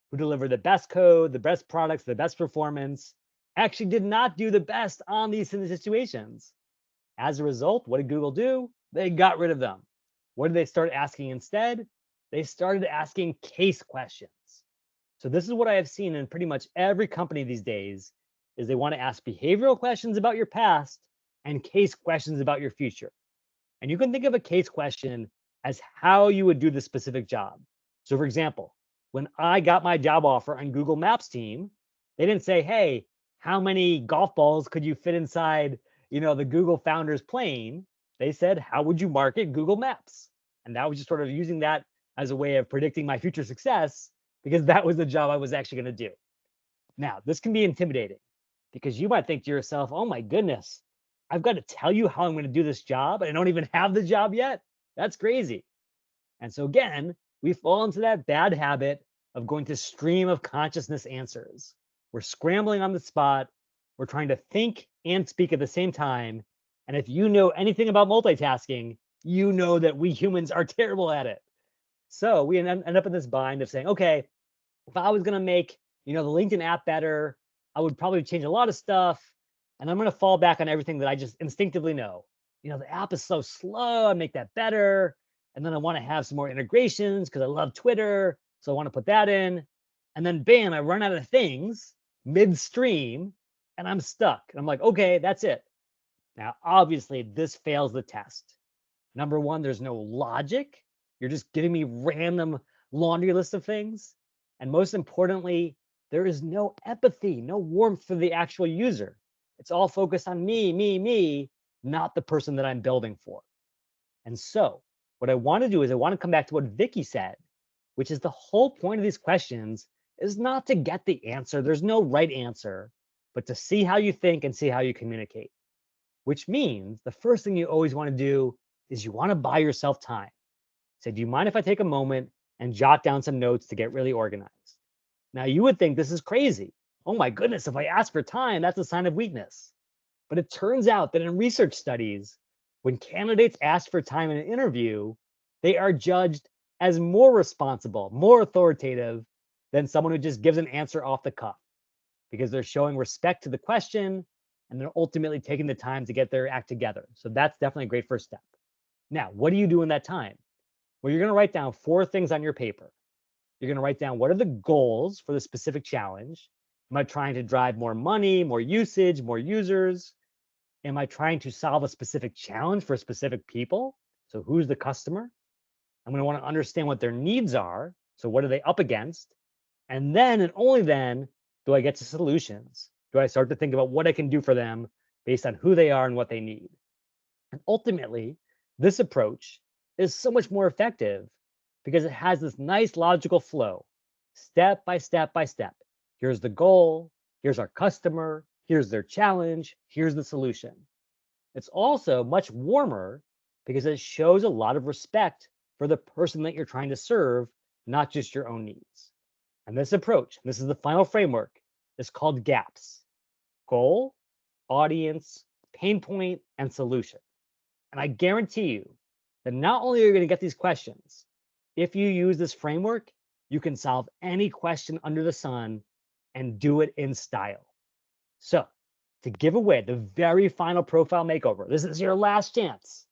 who deliver the best code, the best products, the best performance, actually did not do the best on these situations. As a result, what did Google do? They got rid of them. What did they start asking instead? They started asking case questions. So this is what I have seen in pretty much every company these days is they want to ask behavioral questions about your past and case questions about your future. And you can think of a case question as how you would do the specific job. So for example, when I got my job offer on Google Maps team, they didn't say, "Hey, how many golf balls could you fit inside, the Google founder's plane?" They said, "How would you market Google Maps?" And that was just sort of using that as a way of predicting my future success because that was the job I was actually going to do. Now, this can be intimidating because you might think to yourself, "Oh my goodness, I've got to tell you how I'm going to do this job and I don't even have the job yet." That's crazy. And so again, we fall into that bad habit of going to stream of consciousness answers. We're scrambling on the spot. We're trying to think and speak at the same time. And if you know anything about multitasking, you know that we humans are terrible at it. So we end up in this bind of saying, okay, if I was going to make, the LinkedIn app better, I would probably change a lot of stuff. And I'm going to fall back on everything that I just instinctively know. The app is so slow. I make that better. And then I want to have some more integrations because I love Twitter. So I want to put that in. And then bam, I run out of things midstream and I'm stuck. And I'm like, okay, that's it. Now, obviously, this fails the test. Number one, there's no logic. You're just giving me random laundry list of things. And most importantly, there is no empathy, no warmth for the actual user. It's all focused on me, not the person that I'm building for. And so, what I want to do is I want to come back to what Vicky said, which is the whole point of these questions is not to get the answer. There's no right answer, but to see how you think and see how you communicate. Which means the first thing you always want to do is you want to buy yourself time. Say, do you mind if I take a moment and jot down some notes to get really organized? Now, you would think this is crazy. Oh my goodness, if I ask for time, that's a sign of weakness. But it turns out that in research studies, when candidates ask for time in an interview, they are judged as more responsible, more authoritative than someone who just gives an answer off the cuff because they're showing respect to the question and they're ultimately taking the time to get their act together. So that's definitely a great first step. Now, what do you do in that time? Well, you're going to write down 4 things on your paper. You're going to write down what are the goals for the specific challenge. Am I trying to drive more money, more usage, more users? Am I trying to solve a specific challenge for specific people? So who's the customer? I'm going to want to understand what their needs are. So what are they up against? And then and only then do I get to solutions. Do I start to think about what I can do for them based on who they are and what they need? And ultimately, this approach is so much more effective because it has this nice logical flow, step by step by step. Here's the goal, here's our customer, here's their challenge, here's the solution. It's also much warmer because it shows a lot of respect for the person that you're trying to serve, not just your own needs. And this approach, this is the final framework, is called GAPS: goal, audience, pain point, and solution. And I guarantee you that not only are you going to get these questions, if you use this framework, you can solve any question under the sun and do it in style. So, to give away the very final profile makeover, this is your last chance.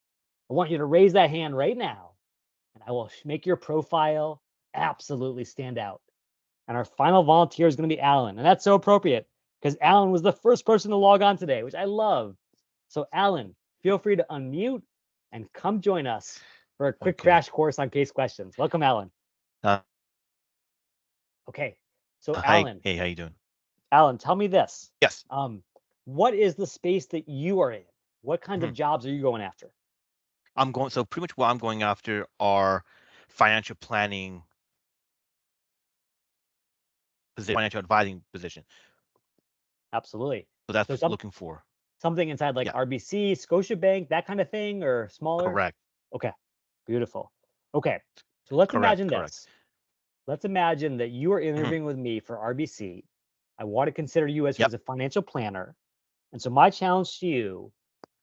I want you to raise that hand right now, and I will make your profile absolutely stand out. And our final volunteer is going to be Alan. And that's so appropriate because Alan was the first person to log on today, which I love. So, Alan, feel free to unmute and come join us for a quick Okay. crash course on case questions. Welcome, Alan. Uh, Okay. So, Hi. Alan, Hey, how you doing? Alan, tell me this. Yes. What is the space that you are in? What kinds of jobs are you going after? So pretty much what I'm going after are financial planning position, financial advising position. Absolutely. So that's So what I'm looking for. something inside like Yeah. RBC, Scotiabank, that kind of thing, or smaller? Correct. Okay. Beautiful. Okay. So let's Correct. imagine Correct. this. Let's imagine that you are interviewing with me for RBC. I want to consider you as Yep. a financial planner. And so my challenge to you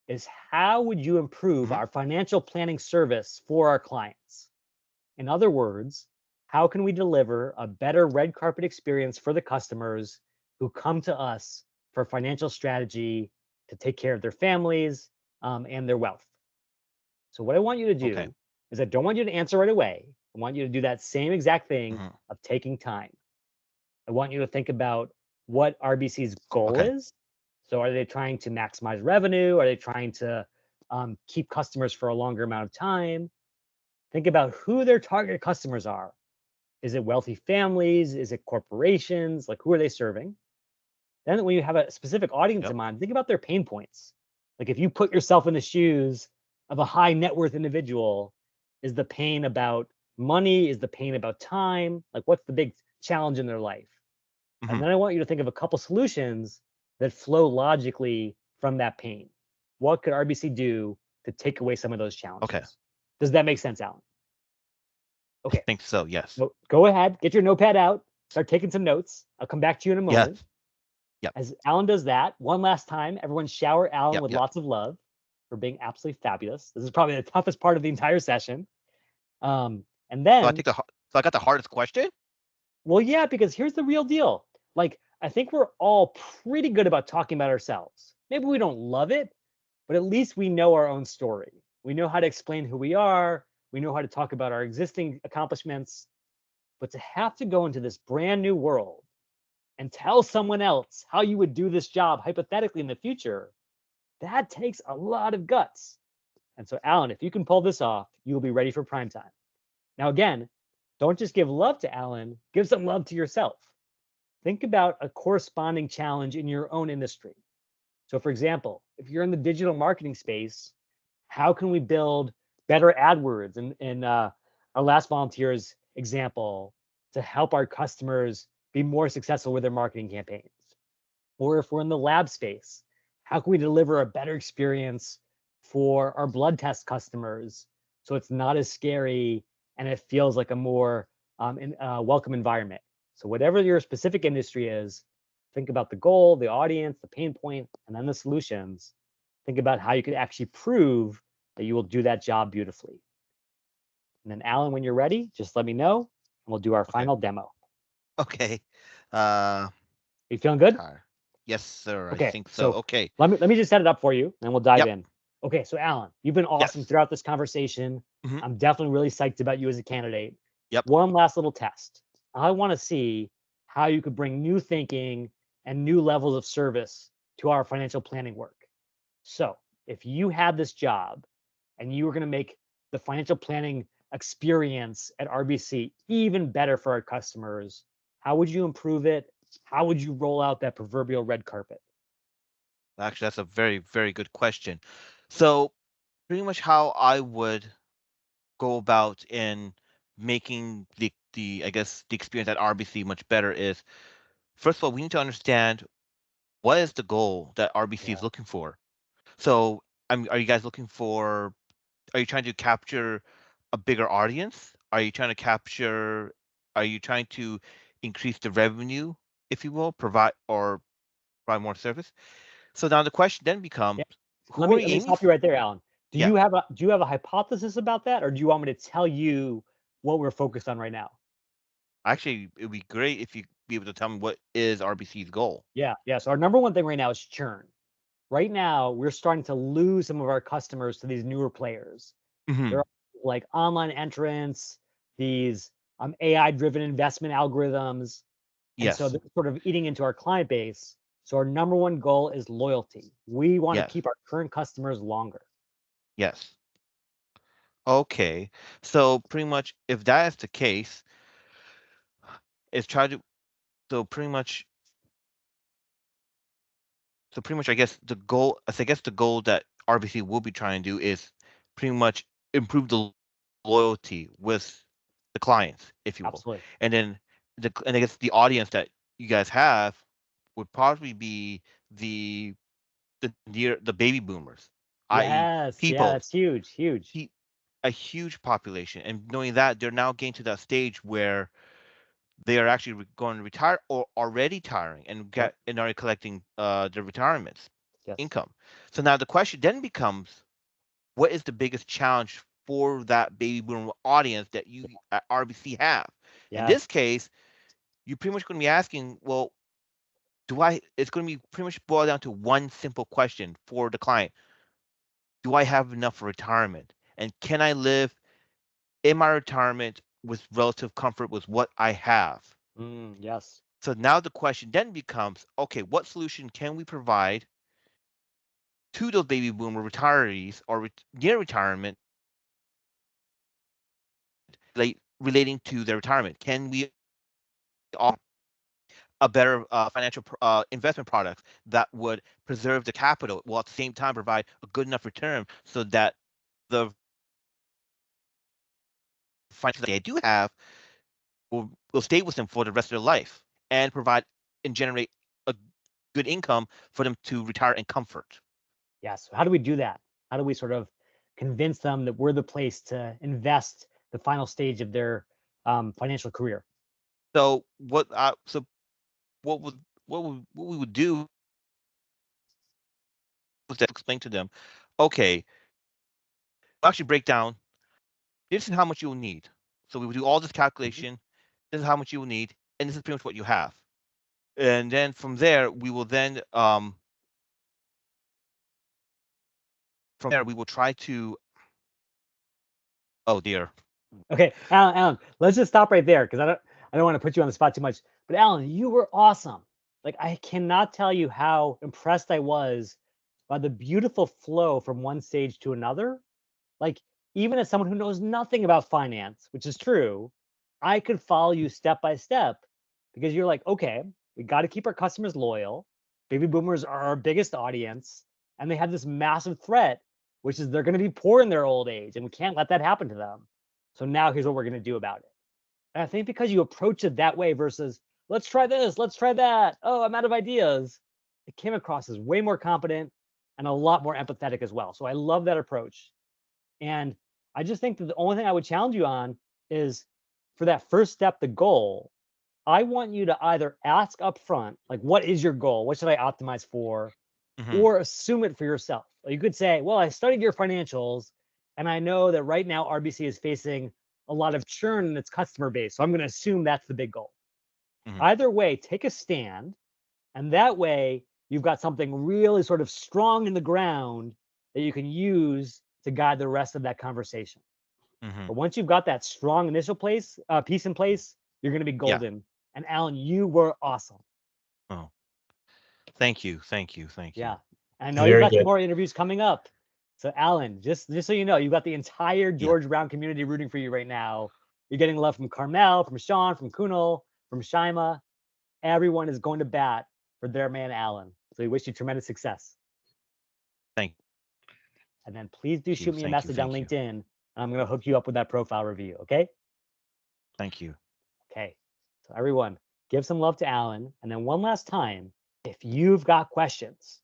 is how would you improve our financial planning service for our clients? In other words, how can we deliver a better red carpet experience for the customers who come to us for financial strategy to take care of their families and their wealth? So, what I want you to do Okay. is I don't want you to answer right away. I want you to do that same exact thing of taking time. I want you to think about what RBC's goal Okay. is. So, are they trying to maximize revenue? Are they trying to keep customers for a longer amount of time? Think about who their target customers are. Is it wealthy families? Is it corporations? Like, who are they serving? Then, when you have a specific audience Yep. in mind, think about their pain points. Like, if you put yourself in the shoes of a high net worth individual, is the pain about money? Is the pain about time? Like, what's the big challenge in their life? And then I want you to think of a couple solutions that flow logically from that pain. What could RBC do to take away some of those challenges? Okay. Does that make sense, Alan? Okay. I think so. Yes. So go ahead, get your notepad out, start taking some notes. I'll come back to you in a moment. Yes. Yep. As Alan does that, one last time, everyone shower Alan Yep. with Yep. lots of love for being absolutely fabulous. This is probably the toughest part of the entire session. And then, So I got the hardest question. well, yeah, because here's the real deal. Like, I think we're all pretty good about talking about ourselves. Maybe we don't love it, but at least we know our own story. We know how to explain who we are. We know how to talk about our existing accomplishments. But to have to go into this brand new world and tell someone else how you would do this job hypothetically in the future, that takes a lot of guts. And so, Alan, if you can pull this off, you'll be ready for prime time. Now, again, don't just give love to Alan, give some love to yourself. Think about a corresponding challenge in your own industry. So, for example, if you're in the digital marketing space, how can we build better AdWords? In our last volunteer's example, to help our customers be more successful with their marketing campaigns. Or if we're in the lab space, how can we deliver a better experience for our blood test customers so it's not as scary and it feels like a more welcome environment? So whatever your specific industry is, think about the goal, the audience, the pain point, and then the solutions. Think about how you could actually prove that you will do that job beautifully. And then Alan, when you're ready, just let me know and we'll do our final demo. Okay. Are you feeling good? Yes, sir. Okay, I think so. so Okay. let me just set it up for you and we'll dive Yep. in. Okay, so Alan, you've been awesome Yes. throughout this conversation. I'm definitely really psyched about you as a candidate. Yep. One last little test. I want to see how you could bring new thinking and new levels of service to our financial planning work. So, if you had this job and you were going to make the financial planning experience at RBC even better for our customers, how would you improve it? How would you roll out that proverbial red carpet? Actually, that's a very, very good question. So pretty much how I would go about in making the I guess the experience at RBC much better is, first of all, we need to understand what is the goal that RBC is looking for. So are you guys looking for, are you trying to capture a bigger audience? Are you trying to increase the revenue, if you will, provide more service? So now the question then becomes, Let who are me you aiming stop you right there, Alan. Do Yeah. you have a hypothesis about that, or do you want me to tell you what we're focused on right now? Actually, it would be great if you be able to tell me what is RBC's goal. Yeah. So our number one thing right now is churn. Right now, we're starting to lose some of our customers to these newer players. Mhm. There are like online entrants, these AI-driven investment algorithms, and so Yes. they're sort of eating into our client base. So our number one goal is loyalty. We want to Yes. keep our current customers longer. Yes. Okay. So pretty much, if that is the case, it's try to. So pretty much. I guess the goal. I guess the goal that RBC will be trying to do is pretty much improve the loyalty with the clients, if you will, Absolutely. and then I guess the audience that you guys have would probably be the baby boomers, i.e., Yes. Yeah, people, that's huge. a huge population, and knowing that they're now getting to that stage where they are actually going to retire or already retiring and are collecting their retirements Yes. income. So now the question then becomes, what is the biggest challenge for that baby boomer audience that you at RBC have? In Yes. this case, you're pretty much going to be asking, well, it's going to be pretty much boiled down to one simple question for the client. Do I have enough for retirement? And can I live in my retirement with relative comfort with what I have? Yes. So now the question then becomes, okay, what solution can we provide to those baby boomer retirees or near retirement relating to their retirement? Can we offer a better financial investment product that would preserve the capital while at the same time provide a good enough return so that the financial they do have will stay with them for the rest of their life and provide and generate a good income for them to retire in comfort? Yes. How do we do that? How do we sort of convince them that we're the place to invest the final stage of their financial career? So what we would do was to explain to them, okay, actually break down, this is how much you'll need. So we would do all this calculation, this is how much you will need, and this is pretty much what you have. And then from there, we will then from there we will try to, oh dear. Okay, Alan, let's just stop right there because I don't want to put you on the spot too much. But Alan, you were awesome. Like I cannot tell you how impressed I was by the beautiful flow from one stage to another. Like even as someone who knows nothing about finance, which is true, I could follow you step by step because you're like, okay, we got to keep our customers loyal. Baby boomers are our biggest audience, and they have this massive threat, which is they're going to be poor in their old age, and we can't let that happen to them. So now here's what we're going to do about it. And I think because you approach it that way versus let's try this, let's try that. Oh, I'm out of ideas. It came across as way more competent and a lot more empathetic as well. So I love that approach. And I just think that the only thing I would challenge you on is for that first step, the goal. I want you to either ask up front, like, what is your goal? What should I optimize for? Or assume it for yourself. You could say, well, I studied your financials and I know that right now RBC is facing a lot of churn in its customer base. So I'm going to assume that's the big goal. Either way, take a stand. And that way, you've got something really sort of strong in the ground that you can use to guide the rest of that conversation. But once you've got that strong initial piece in place, you're going to be golden. And Alan, you were awesome. Oh, thank you. Yeah. And I know you've got some more interviews coming up. So Alan, just so you know, you've got the entire George Brown community rooting for you right now. You're getting love from Carmel, from Sean, from Kunal, from Shaima. Everyone is going to bat for their man, Alan. So we wish you tremendous success. Thank you. And then please do shoot me a message on LinkedIn, and I'm going to hook you up with that profile review, okay? Thank you. Okay. So everyone, give some love to Alan. And then one last time, if you've got questions,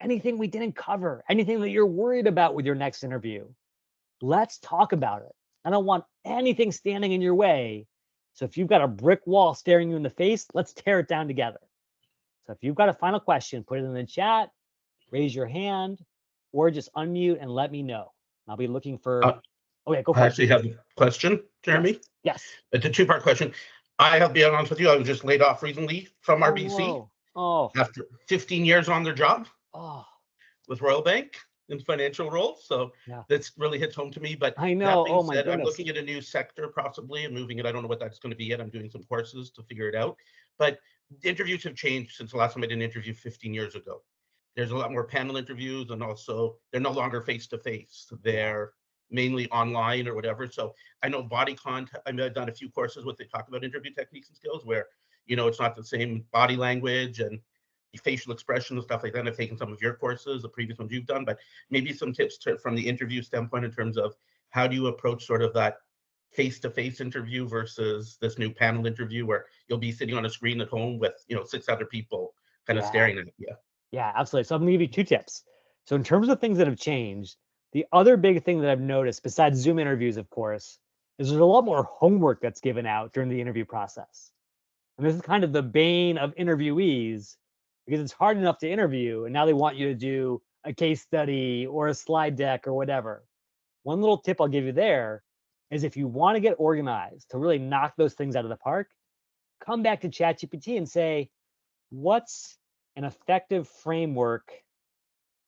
anything we didn't cover, anything that you're worried about with your next interview, let's talk about it. I don't want anything standing in your way. So if you've got a brick wall staring you in the face, let's tear it down together. So if you've got a final question, put it in the chat, raise your hand, or just unmute and let me know. I'll be looking for. Okay, go for it. I actually have a question, Jeremy. Yes. It's a two-part question. I'll be honest with you, I was just laid off recently from Oh, RBC whoa. Oh, after 15 years on their job oh, with Royal Bank in financial roles. So yeah. that's really hits home to me. But I that know. being Oh my said, I'm goodness. looking at a new sector possibly and moving it. I don't know what that's going to be yet. I'm doing some courses to figure it out. But interviews have changed since the last time I did an interview 15 years ago. There's a lot more panel interviews, and also they're no longer face to face. They're mainly online or whatever. So I know body contact. I mean, I've done a few courses where they talk about interview techniques and skills where, it's not the same body language and facial expression and stuff like that. I've taken some of your courses, the previous ones you've done, but maybe some tips from the interview standpoint in terms of how do you approach sort of that face-to-face interview versus this new panel interview where you'll be sitting on a screen at home with 6 other people kind of Yeah. staring at you. Yeah, absolutely. So I'm gonna give you 2 tips. So in terms of things that have changed, the other big thing that I've noticed, besides Zoom interviews, of course, is there's a lot more homework that's given out during the interview process. And this is kind of the bane of interviewees because it's hard enough to interview, and now they want you to do a case study or a slide deck or whatever. One little tip I'll give you there is if you want to get organized to really knock those things out of the park, come back to ChatGPT and say, what's an effective framework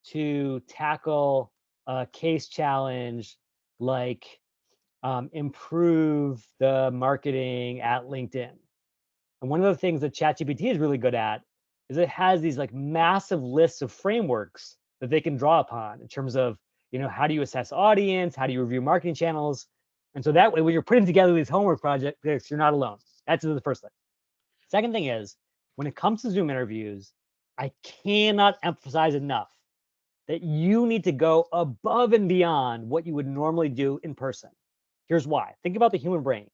to tackle a case challenge like improve the marketing at LinkedIn? And one of the things that ChatGPT is really good at is it has these like massive lists of frameworks that they can draw upon in terms of, how do you assess audience? How do you review marketing channels? And so that way, when you're putting together these homework projects, you're not alone. That's the first thing. Second thing is, when it comes to Zoom interviews, I cannot emphasize enough that you need to go above and beyond what you would normally do in person. Here's why. Think about the human brain.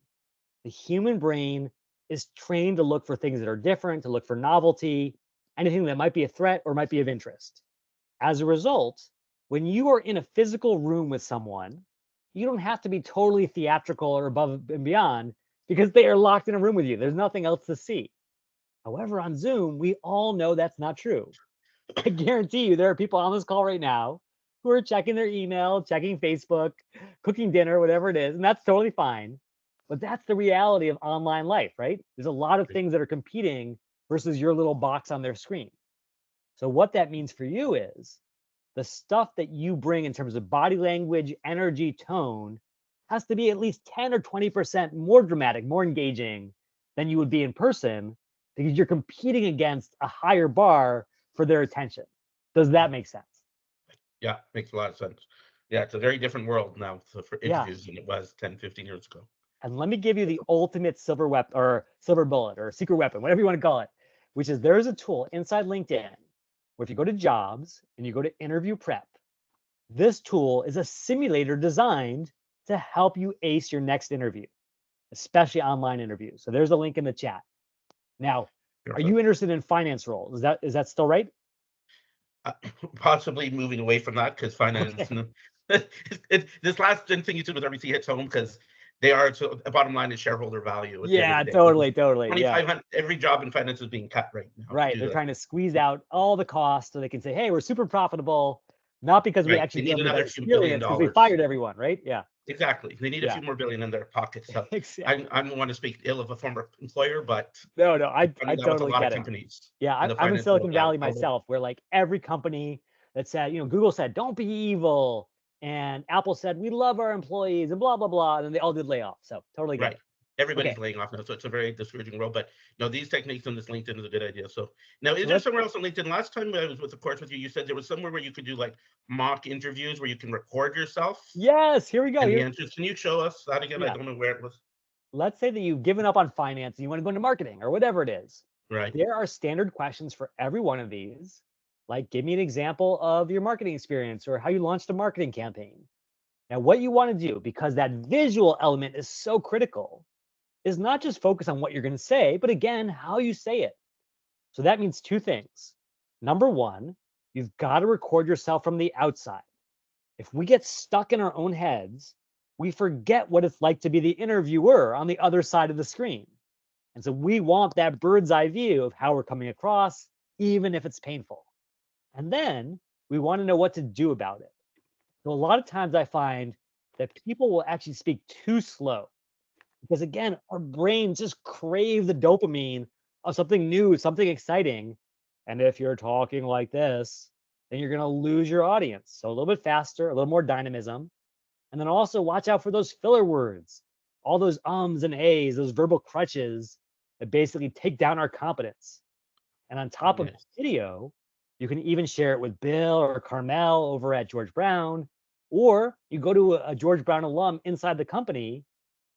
The human brain is trained to look for things that are different, to look for novelty, anything that might be a threat or might be of interest. As a result, when you are in a physical room with someone, you don't have to be totally theatrical or above and beyond because they are locked in a room with you. There's nothing else to see. However, on Zoom, we all know that's not true. I guarantee you there are people on this call right now who are checking their email, checking Facebook, cooking dinner, whatever it is, and that's totally fine. But that's the reality of online life, right? There's a lot of things that are competing versus your little box on their screen. So what that means for you is the stuff that you bring in terms of body language, energy, tone has to be at least 10 or 20% more dramatic, more engaging than you would be in person because you're competing against a higher bar for their attention. Does that make sense? Yeah, makes a lot of sense. Yeah, it's a very different world now for Yeah. interviews than it was 10, 15 years ago. And let me give you the ultimate silver weapon or silver bullet or secret weapon, whatever you want to call it, which is there's a tool inside LinkedIn where if you go to jobs and you go to interview prep, this tool is a simulator designed to help you ace your next interview, especially online interviews. So there's a link in the chat. Now, are you interested in finance roles? Is that still right? Possibly moving away from that because finance. Okay. This last thing you said with RBC hits home because they are, so the bottom line is shareholder value. Yeah, totally. Yeah. Every job in finance is being cut right now. Right. They're trying to squeeze out all the costs so they can say, hey, we're super profitable, not because we actually need another few $1 billion because we fired everyone, right? Yeah. Exactly. They need a few more billion in their pockets. So exactly. I don't want to speak ill of a former employer, but no, I totally get it. Companies. Yeah, I'm in Silicon Valley myself, where like every company that said, Google said, don't be evil, and Apple said, we love our employees, and blah blah blah, and then they all did layoffs. So totally get it. Everybody's laying off now, so it's a very discouraging world. But these techniques on this LinkedIn is a good idea. So now, is there somewhere else on LinkedIn? Last time I was with the course with you, you said there was somewhere where you could do like mock interviews where you can record yourself. Yes, here we go. The answers. Can you show us that again? Yeah. I don't know where it was. Let's say that you've given up on finance and you want to go into marketing or whatever it is. Right. There are standard questions for every one of these. Like, give me an example of your marketing experience or how you launched a marketing campaign. Now, what you want to do, because that visual element is so critical, is not just focus on what you're going to say, but again, how you say it. So that means 2 things. Number 1, you've got to record yourself from the outside. If we get stuck in our own heads, we forget what it's like to be the interviewer on the other side of the screen. And so we want that bird's eye view of how we're coming across, even if it's painful. And then we want to know what to do about it. So a lot of times I find that people will actually speak too slow. Because again, our brains just crave the dopamine of something new, something exciting. And if you're talking like this, then you're going to lose your audience. So a little bit faster, a little more dynamism. And then also watch out for those filler words, all those ums and ahs, those verbal crutches that basically take down our competence. And on top of Yes. video, you can even share it with Bill or Carmel over at George Brown, or you go to a George Brown alum inside the company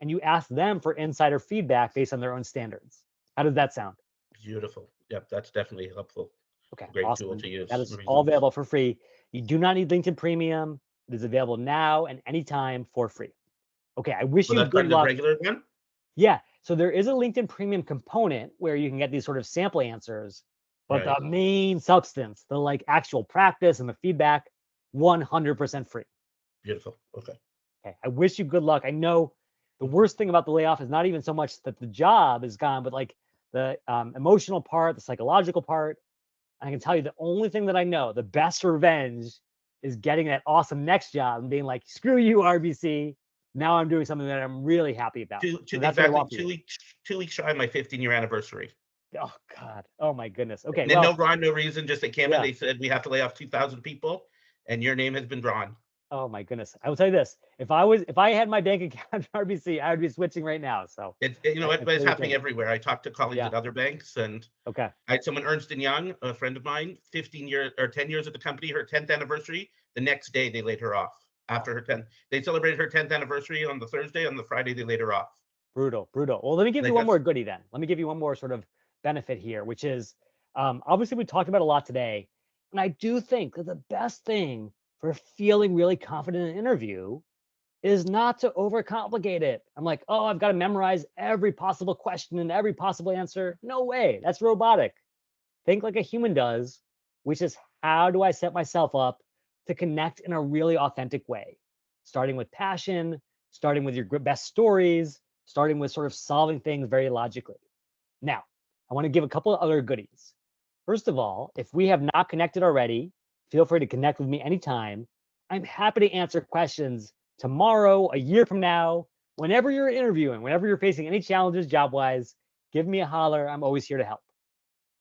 and you ask them for insider feedback based on their own standards. How does that sound? Beautiful. Yep, that's definitely helpful. Okay, Great tool awesome. to use. That is Results. all available for free. You do not need LinkedIn Premium. It is available now and anytime for free. Okay, I wish So you that's good part of the luck. regular one? Yeah, so there is a LinkedIn Premium component where you can get these sort of sample answers, but Right. the main substance, the like actual practice and the feedback, 100% free. Beautiful. Okay. Okay, I wish you good luck. I know the worst thing about the layoff is not even so much that the job is gone, but like the emotional part, the psychological part. I can tell you the only thing that I know, the best revenge is getting that awesome next job and being like, screw you, RBC. Now I'm doing something that I'm really happy about. So that's what I Exactly want for you. 2 weeks shy of my 15-year anniversary. Oh God. Oh my goodness. Okay. And then Well, no rhyme, no reason, just they came yeah. in, they said we have to lay off 2,000 people, and your name has been drawn. Oh my goodness. I will tell you this. If I had my bank account at RBC, I would be switching right now. So You know I what? But it's fully happening get it. everywhere. I talked to colleagues Yeah. at other banks, and Okay. I had someone, Ernst & Young, a friend of mine, 15 years or 10 years at the company, her 10th anniversary. The next day, they laid her off. After her 10th, they celebrated her 10th anniversary on the Thursday. On the Friday, they laid her off. Brutal, brutal. Well, let me give They you one got more goodie then. Let me give you one more sort of benefit here, which is obviously we talked about a lot today. And I do think that the best thing for feeling really confident in an interview is not to overcomplicate it. I'm like, oh, I've got to memorize every possible question and every possible answer. No way. That's robotic. Think like a human does, which is how do I set myself up to connect in a really authentic way? Starting with passion, starting with your best stories, starting with sort of solving things very logically. Now, I want to give a couple of other goodies. First of all, if we have not connected already, feel free to connect with me anytime. I'm happy to answer questions tomorrow, a year from now, whenever you're interviewing, whenever you're facing any challenges job wise, give me a holler. I'm always here to help.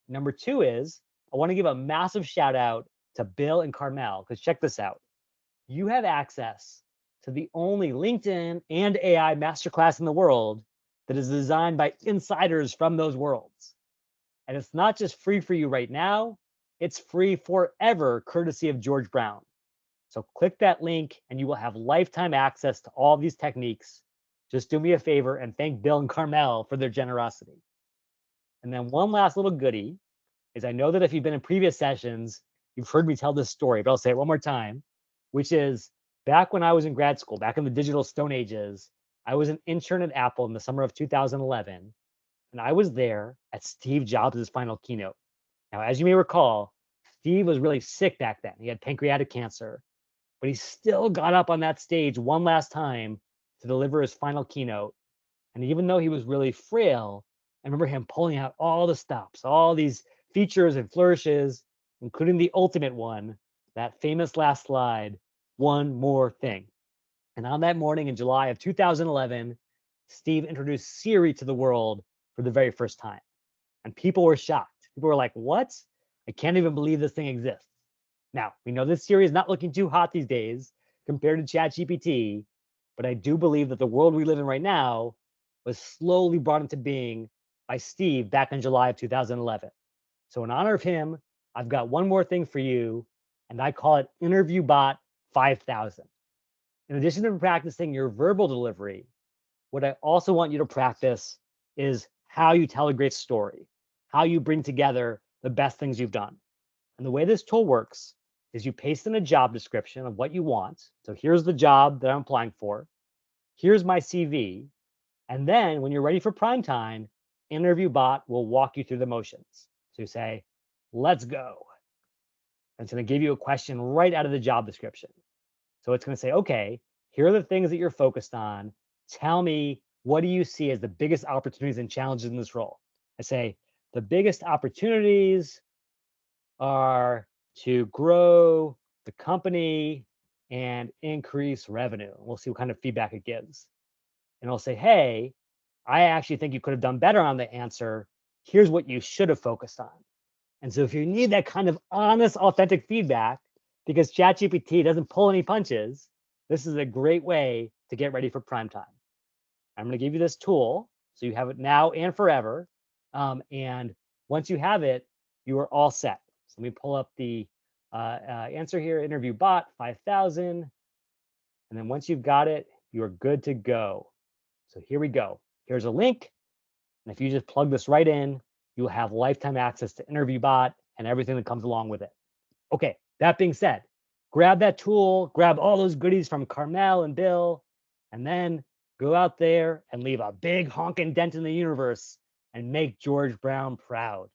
Number two is I want to give a massive shout out to Bill and Carmel because check this out. You have access to the only LinkedIn and AI masterclass in the world that is designed by insiders from those worlds. And it's not just free for you right now, it's free forever, courtesy of George Brown. So click that link and you will have lifetime access to all these techniques. Just do me a favor and thank Bill and Carmel for their generosity. And then one last little goodie is I know that if you've been in previous sessions, you've heard me tell this story, but I'll say it one more time, which is back when I was in grad school, back in the digital stone ages, I was an intern at Apple in the summer of 2011, and I was there at Steve Jobs' final keynote. Now, as you may recall, Steve was really sick back then. He had pancreatic cancer, but he still got up on that stage one last time to deliver his final keynote. And even though he was really frail, I remember him pulling out all the stops, all these features and flourishes, including the ultimate one, that famous last slide, one more thing. And on that morning in July of 2011, Steve introduced Siri to the world for the very first time. And people were shocked. People were like, what? I can't even believe this thing exists. Now, we know this Siri is not looking too hot these days compared to ChatGPT, but I do believe that the world we live in right now was slowly brought into being by Steve back in July of 2011. So in honor of him, I've got one more thing for you, and I call it Interview Bot 5000. In addition to practicing your verbal delivery, what I also want you to practice is how you tell a great story, how you bring together the best things you've done. And the way this tool works is you paste in a job description of what you want. So here's the job that I'm applying for. Here's my CV. And then when you're ready for prime time, Interview Bot will walk you through the motions. So you say, let's go. And it's going to give you a question right out of the job description. So it's going to say, okay, here are the things that you're focused on. Tell me, what do you see as the biggest opportunities and challenges in this role? I say, the biggest opportunities are to grow the company and increase revenue. We'll see what kind of feedback it gives. And I'll say, hey, I actually think you could have done better on the answer. Here's what you should have focused on. And so if you need that kind of honest, authentic feedback, because ChatGPT doesn't pull any punches, this is a great way to get ready for prime time. I'm going to give you this tool so you have it now and forever. And once you have it, you are all set. So let me pull up the answer here, interview bot 5,000. And then once you've got it, you are good to go. So here we go. Here's a link. And if you just plug this right in, you'll have lifetime access to interview bot and everything that comes along with it. Okay, that being said, grab that tool, grab all those goodies from Carmel and Bill, and then go out there and leave a big honking dent in the universe and make George Brown proud.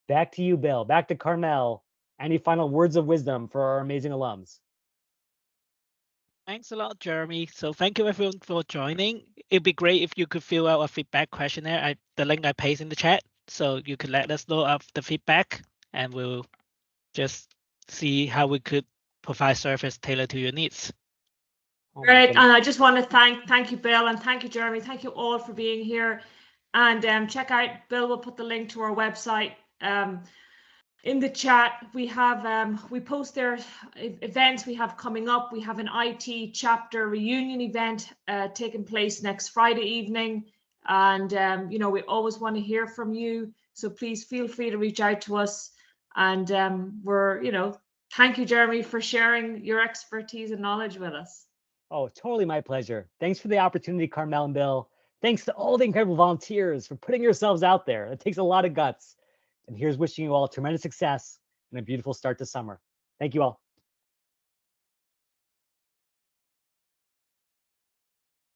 Back to you, Bill. Back to Carmel. Any final words of wisdom for our amazing alums? Thanks a lot, Jeremy. So thank you everyone for joining. It'd be great if you could fill out a feedback questionnaire. The link I paste in the chat, so you could let us know of the feedback, and we'll just see how we could provide service tailored to your needs. Great, and I just want to thank you, Bill, and thank you, Jeremy. Thank you all for being here. And check out, Bill will put the link to our website in the chat. We have we post their events we have coming up. We have an IT chapter reunion event taking place next Friday evening, and you know, we always want to hear from you, so please feel free to reach out to us. And we're, you know, thank you, Jeremy, for sharing your expertise and knowledge with us. Oh, totally my pleasure. Thanks for the opportunity, Carmel and Bill. Thanks to all the incredible volunteers for putting yourselves out there. It takes a lot of guts. And here's wishing you all tremendous success and a beautiful start to summer. Thank you all.